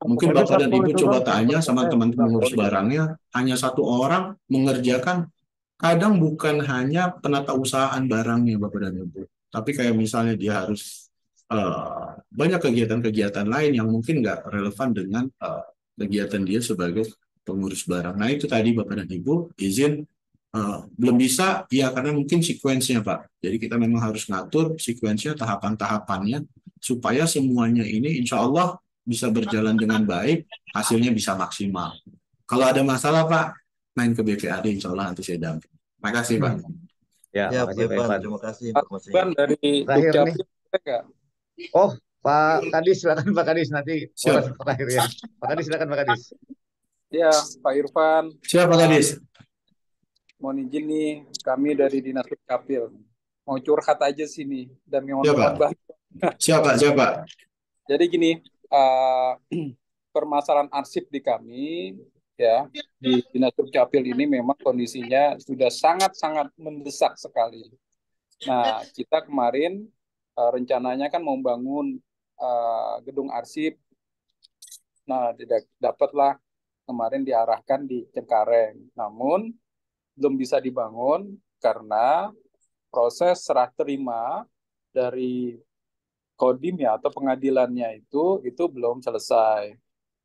mungkin Bapak dan Ibu coba tanya sama teman-teman pengurus barangnya, hanya satu orang mengerjakan, kadang bukan hanya penatausahaan barangnya Bapak dan Ibu, tapi kayak misalnya dia harus banyak kegiatan-kegiatan lain yang mungkin nggak relevan dengan kegiatan dia sebagai pengurus barang. Nah itu tadi Bapak dan Ibu izin belum bisa, ya karena mungkin sequence-nya Pak. Jadi kita memang harus ngatur sequence-nya, tahapan-tahapannya, supaya semuanya ini insya Allah bisa berjalan dengan baik, hasilnya bisa maksimal. Kalau ada masalah Pak, main ke BPAD, insya Allah nanti saya damping. Terima kasih Pak. Ya, terima kasih. Pak dari terakhir nih. Oh, Pak Kadis, silakan Pak Kadis nanti. Terakhir ya. Pak Kadis, silakan Pak Kadis. Ya, Pak Irfan. Siapa Pak Kadis? Mohon izin nih, kami dari Dinas Dukcapil. mau curhat aja sini dan mohon Siapa? bantuan. Siapa? Jadi gini, permasalahan arsip di kami ya di Dinas Dukcapil ini memang kondisinya sudah sangat-sangat mendesak sekali. Nah, kita kemarin rencananya kan mau membangun gedung arsip. Nah, dapatlah kemarin diarahkan di Cengkareng. Namun belum bisa dibangun karena proses serah terima dari Kodim ya atau pengadilannya itu belum selesai.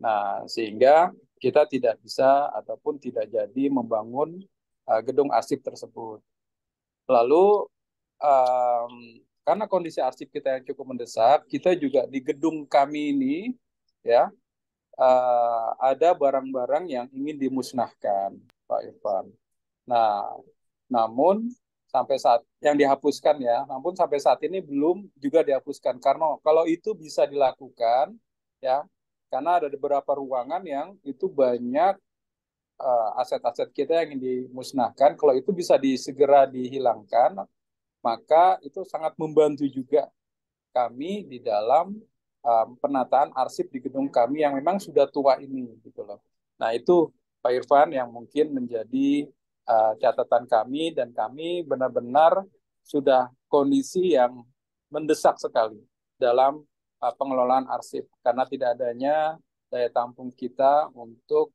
Nah, sehingga kita tidak bisa ataupun tidak jadi membangun gedung arsip tersebut. Lalu karena kondisi arsip kita yang cukup mendesak, kita juga di gedung kami ini ya ada barang-barang yang ingin dimusnahkan, Pak Irfan. Nah, namun sampai saat yang dihapuskan ya, namun sampai saat ini belum juga dihapuskan karena kalau itu bisa dilakukan ya, karena ada beberapa ruangan yang itu banyak aset-aset kita yang ingin dimusnahkan, kalau itu bisa segera dihilangkan, maka itu sangat membantu juga kami di dalam penataan arsip di gedung kami yang memang sudah tua ini gitu loh. Nah, itu Pak Irfan yang mungkin menjadi catatan kami dan kami benar-benar sudah kondisi yang mendesak sekali dalam pengelolaan arsip karena tidak adanya daya tampung kita untuk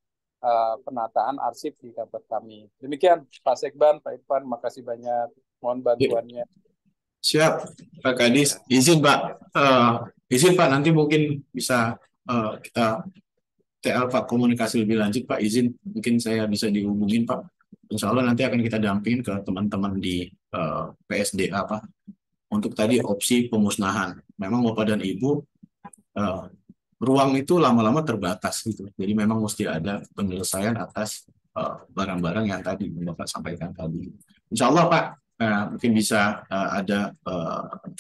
penataan arsip di kantor kami. Demikian Pak Sekban, Pak Irfan, makasih banyak. Mohon bantuannya. Siap, Pak Kadis. Izin Pak, nanti mungkin bisa kita TL Pak komunikasi lebih lanjut Pak. Izin, mungkin saya bisa dihubungin Pak. Insya Allah nanti akan kita dampingin ke teman-teman di PSDA Pak untuk tadi opsi pemusnahan. Memang Bapak dan Ibu ruang itu lama-lama terbatas gitu. Jadi memang mesti ada penyelesaian atas barang-barang yang tadi Bapak sampaikan tadi. Insya Allah Pak, mungkin bisa ada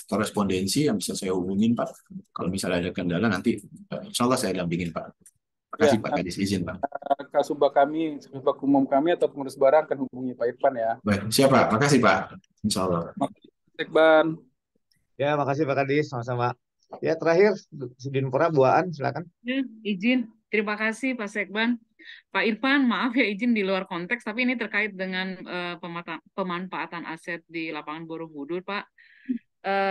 korespondensi yang bisa saya hubungin Pak. Kalau misalnya ada kendala nanti insya Allah saya dampingin Pak. Terima kasih Pak Kadis, izin Pak. Kasubag kami, Kasubag umum kami atau pengurus barang akan hubungi Pak Irfan ya. Baik, siap Pak. Makasih Pak. Insya Allah. Sekban. Ya, makasih Pak Kadis, sama-sama. Ya, terakhir Sudinpora Buaan, silakan. Ya, izin. Terima kasih Pak Sekban. Pak Irfan, maaf ya izin di luar konteks, tapi ini terkait dengan pemanfaatan aset di lapangan Borobudur, Pak.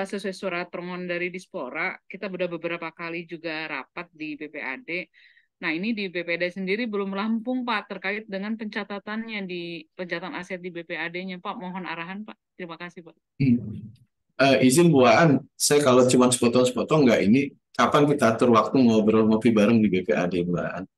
Sesuai surat permohonan dari Dispora, kita sudah beberapa kali juga rapat di BPAD. Nah, ini di BPAD sendiri belum rampung, Pak, terkait dengan pencatatannya di pencatatan aset di BPAD-nya, Pak. Mohon arahan, Pak. Terima kasih, Pak. Izin Buaan, saya kalau cuma sepotong-sepotong nggak ini, kapan kita atur waktu ngobrol ngopi bareng di BPAD, Buaan?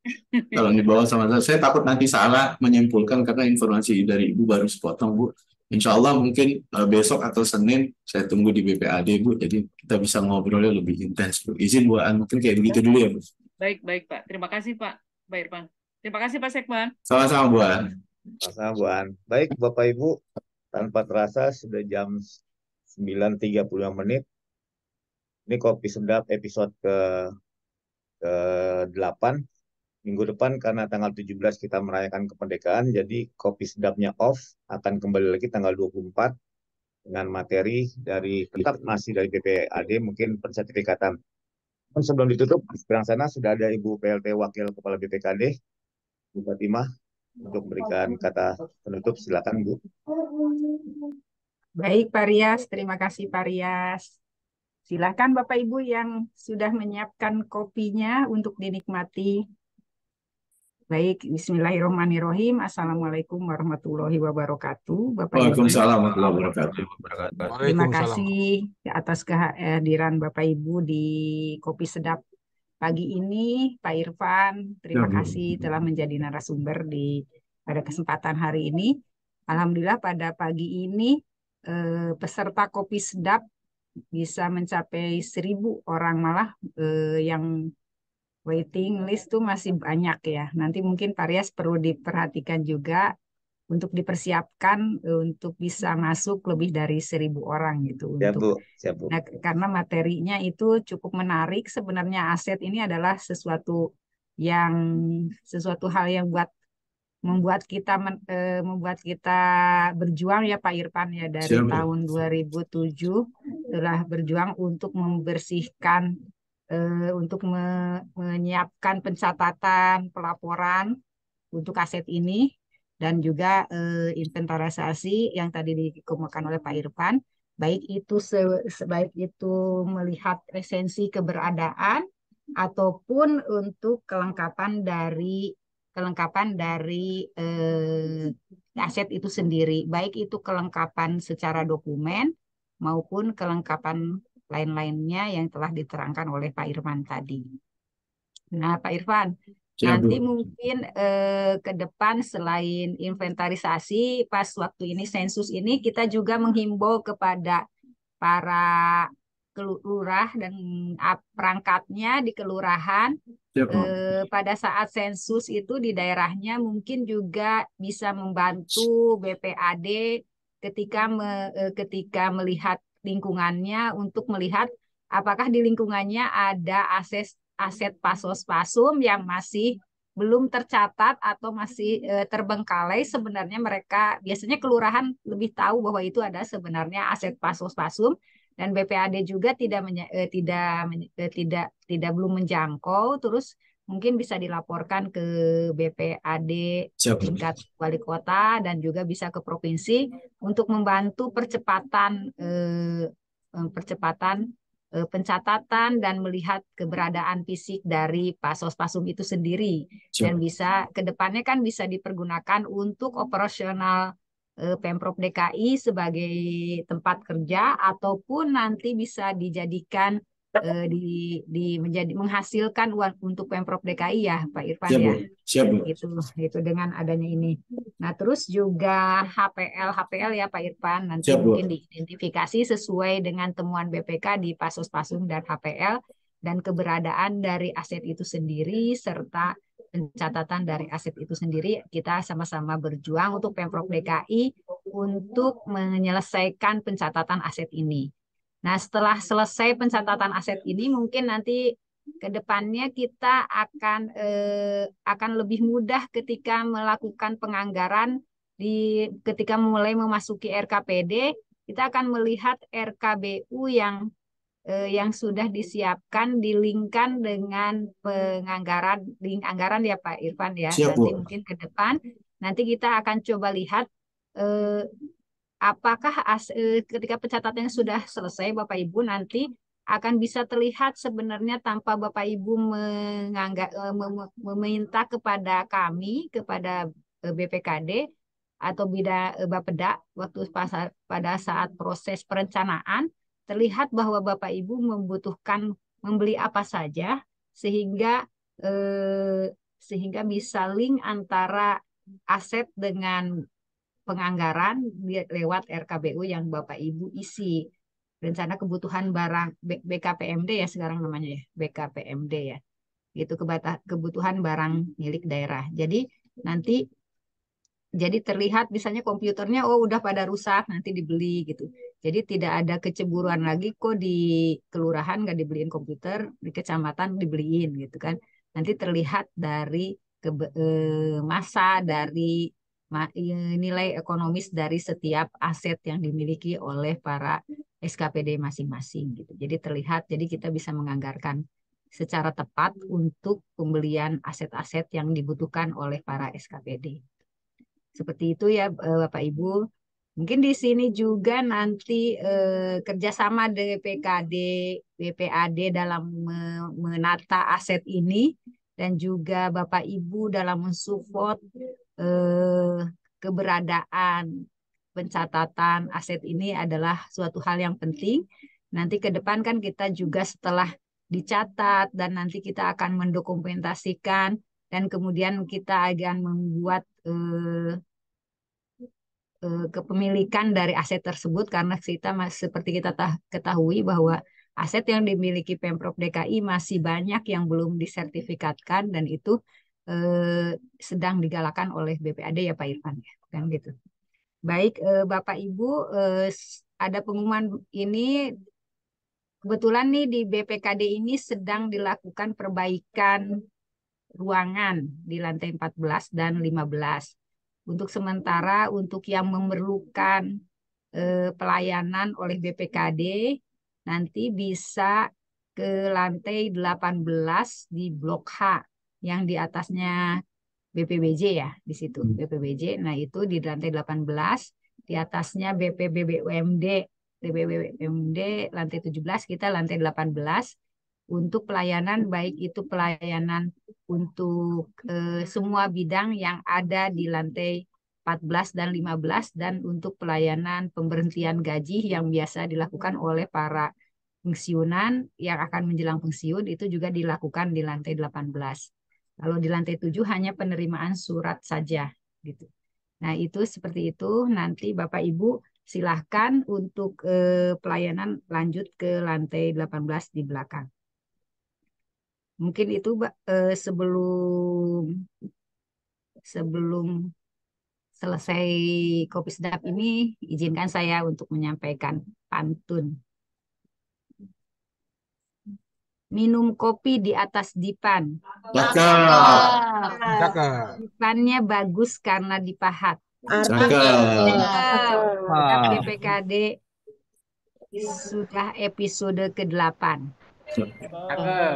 Kalau dibawa sama saya takut nanti salah menyimpulkan karena informasi dari Ibu baru sepotong, Bu. Insya Allah mungkin besok atau Senin saya tunggu di BPAD, Bu. Jadi kita bisa ngobrolnya lebih intens, Bu. Izin Buaan, mungkin kayak begitu dulu ya, Bu. Baik, Pak. Terima kasih, Pak Irfan. Terima kasih, Pak Sekban. Sama-sama, Buan. Sama-sama, Buan. Baik, Bapak Ibu, tanpa terasa sudah jam 9.35 menit. Ini Kopi Sedap episode ke-8. Minggu depan karena tanggal 17 kita merayakan kemerdekaan, jadi Kopi Sedapnya off, akan kembali lagi tanggal 24 dengan materi dari tetap masih dari BPAD, mungkin pensertifikatan. Sebelum ditutup, di seberang sana sudah ada Ibu PLT Wakil Kepala BPKD, Bu Fatimah, untuk memberikan kata penutup. Silakan, Bu. Baik, Pak Rias. Terima kasih, Pak Rias. Silakan Bapak Ibu yang sudah menyiapkan kopinya untuk dinikmati. Baik, bismillahirrahmanirrahim. Assalamualaikum warahmatullahi wabarakatuh. Bapak Waalaikumsalam warahmatullahi wabarakatuh. Terima kasih atas kehadiran Bapak Ibu di Kopi Sedap pagi ini. Pak Irfan, terima kasih telah menjadi narasumber pada kesempatan hari ini. Alhamdulillah pada pagi ini peserta Kopi Sedap bisa mencapai 1.000 orang, malah yang waiting list tuh masih banyak ya. Nanti mungkin Pak Rias perlu diperhatikan juga untuk dipersiapkan untuk bisa masuk lebih dari 1.000 orang gitu. Siap, Bu. Siap, Bu. Nah, karena materinya itu cukup menarik. Sebenarnya aset ini adalah sesuatu hal yang buat membuat kita berjuang ya Pak Irfan ya dari Siap, Bu. tahun 2007 telah berjuang untuk membersihkan untuk menyiapkan pencatatan pelaporan untuk aset ini dan juga inventarisasi yang tadi dikemukakan oleh Pak Irfan, baik itu sebaik itu melihat esensi keberadaan ataupun untuk kelengkapan dari aset itu sendiri, baik itu kelengkapan secara dokumen maupun kelengkapan lain-lainnya yang telah diterangkan oleh Pak Irfan tadi. Nah, Pak Irfan, Siap, nanti Bu. mungkin ke depan selain inventarisasi, pas waktu ini sensus ini kita juga menghimbau kepada para lurah dan perangkatnya di kelurahan Siap, Bu. pada saat sensus itu di daerahnya mungkin juga bisa membantu BPAD ketika melihat lingkungannya untuk melihat apakah di lingkungannya ada aset pasos-pasum yang masih belum tercatat atau masih terbengkalai. Sebenarnya mereka biasanya kelurahan lebih tahu bahwa itu ada sebenarnya aset pasos-pasum dan BPAD juga belum menjangkau, terus mungkin bisa dilaporkan ke BPAD Siap, Bu. tingkat wali kota dan juga bisa ke provinsi untuk membantu percepatan pencatatan dan melihat keberadaan fisik dari pasos-pasum itu sendiri dan Siap. bisa ke depannya kan bisa dipergunakan untuk operasional Pemprov DKI sebagai tempat kerja ataupun nanti bisa dijadikan menghasilkan uang untuk Pemprov DKI ya Pak Irfan Siap, Bu. ya. Siap, Bu. Itu dengan adanya ini. Nah, terus juga HPL ya Pak Irfan nanti Siap, Bu. mungkin diidentifikasi sesuai dengan temuan BPK di pasos-pasum dan HPL dan keberadaan dari aset itu sendiri serta pencatatan dari aset itu sendiri. Kita sama-sama berjuang untuk Pemprov DKI untuk menyelesaikan pencatatan aset ini. Nah, setelah selesai pencatatan aset ini, mungkin nanti ke depannya kita akan lebih mudah ketika melakukan penganggaran ketika mulai memasuki RKPD, kita akan melihat RKBU yang sudah disiapkan dilingkan dengan link anggaran ya Pak Irfan ya. Siap, Nanti Bu. mungkin ke depan nanti kita akan coba lihat apakah ketika pencatatannya sudah selesai Bapak Ibu nanti akan bisa terlihat sebenarnya tanpa Bapak Ibu meminta kepada kami, kepada BPKD atau Bapeda waktu pada saat proses perencanaan terlihat bahwa Bapak Ibu membutuhkan membeli apa saja sehingga bisa link antara aset dengan penganggaran lewat RKBU yang Bapak Ibu isi. Rencana kebutuhan barang BKPMD ya sekarang namanya ya, BKPMD ya. Itu kebutuhan barang milik daerah. Jadi nanti terlihat misalnya komputernya udah pada rusak nanti dibeli gitu. Jadi tidak ada kecemburuan lagi kok di kelurahan nggak dibeliin komputer, di kecamatan dibeliin gitu kan. Nanti terlihat dari masa dari nilai ekonomis dari setiap aset yang dimiliki oleh para SKPD masing-masing gitu. Jadi terlihat, jadi kita bisa menganggarkan secara tepat untuk pembelian aset-aset yang dibutuhkan oleh para SKPD. Seperti itu ya Bapak Ibu. Mungkin di sini juga nanti kerjasama DPKD, BPAD dalam menata aset ini dan juga Bapak Ibu dalam mensupport keberadaan pencatatan aset ini adalah suatu hal yang penting. Nanti ke depan kan kita juga setelah dicatat dan nanti kita akan mendokumentasikan dan kemudian kita akan membuat kepemilikan dari aset tersebut karena seperti kita ketahui bahwa aset yang dimiliki Pemprov DKI masih banyak yang belum disertifikatkan dan itu sedang digalakan oleh BPAD ya Pak Irfan ya kan gitu. Baik Bapak Ibu ada pengumuman ini kebetulan nih di BPKD ini sedang dilakukan perbaikan ruangan di lantai 14 dan 15. Untuk sementara untuk yang memerlukan pelayanan oleh BPKD nanti bisa ke lantai 18 di blok H yang di atasnya BPBJ ya, di situ BPBJ. Nah, itu di lantai 18, di atasnya BPBUMD lantai 17, kita lantai 18 untuk pelayanan, baik itu pelayanan untuk semua bidang yang ada di lantai 14 dan 15, dan untuk pelayanan pemberhentian gaji yang biasa dilakukan oleh para pensiunan yang akan menjelang pensiun, itu juga dilakukan di lantai 18. Kalau di lantai 7 hanya penerimaan surat saja gitu. Nah, itu seperti itu. Nanti Bapak Ibu silahkan untuk pelayanan lanjut ke lantai 18 di belakang. Mungkin itu sebelum selesai kopi sedap ini, izinkan saya untuk menyampaikan pantun. Minum kopi di atas dipan. Cakep. Dipannya bagus karena dipahat. Cakep. BPKD sudah episode ke-8.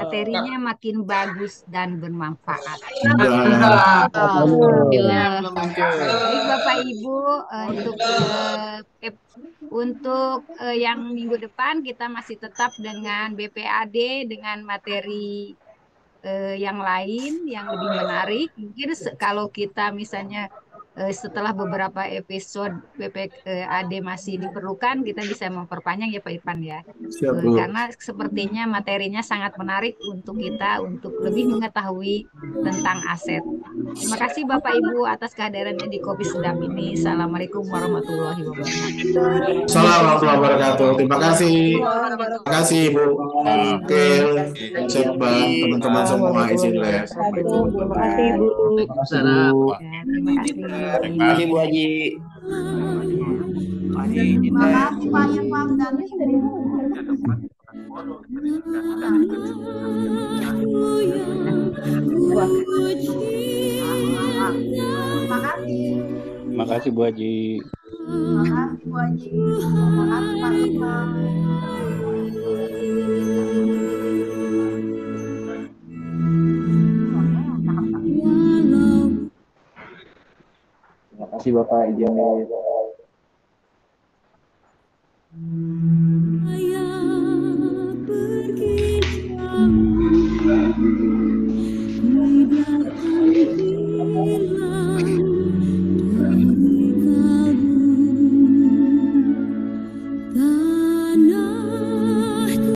Materinya makin bagus dan bermanfaat. Baik Bapak Ibu, untuk yang minggu depan kita masih tetap dengan BPAD dengan materi yang lain yang lebih menarik. Mungkin kalau kita misalnya setelah beberapa episode BPAD masih diperlukan, kita bisa memperpanjang ya Pak Irfan ya. Karena sepertinya materinya sangat menarik untuk kita untuk lebih mengetahui tentang aset. Terima kasih Bapak Ibu atas kehadirannya di Kopi Sedap ini. Assalamualaikum warahmatullahi wabarakatuh. Assalamualaikum warahmatullahi wabarakatuh. Terima kasih. Terima kasih Ibu. Oke, Sekban, teman-teman semua izin les. Terima kasih Ibu. Terima kasih. Terima kasih Bu Haji. Makasih banyak Pak Dani. Terima kasih Bu Haji. Terima kasih Bu Haji. Terima kasih Pak Irfan. Terima kasih Bapak izin.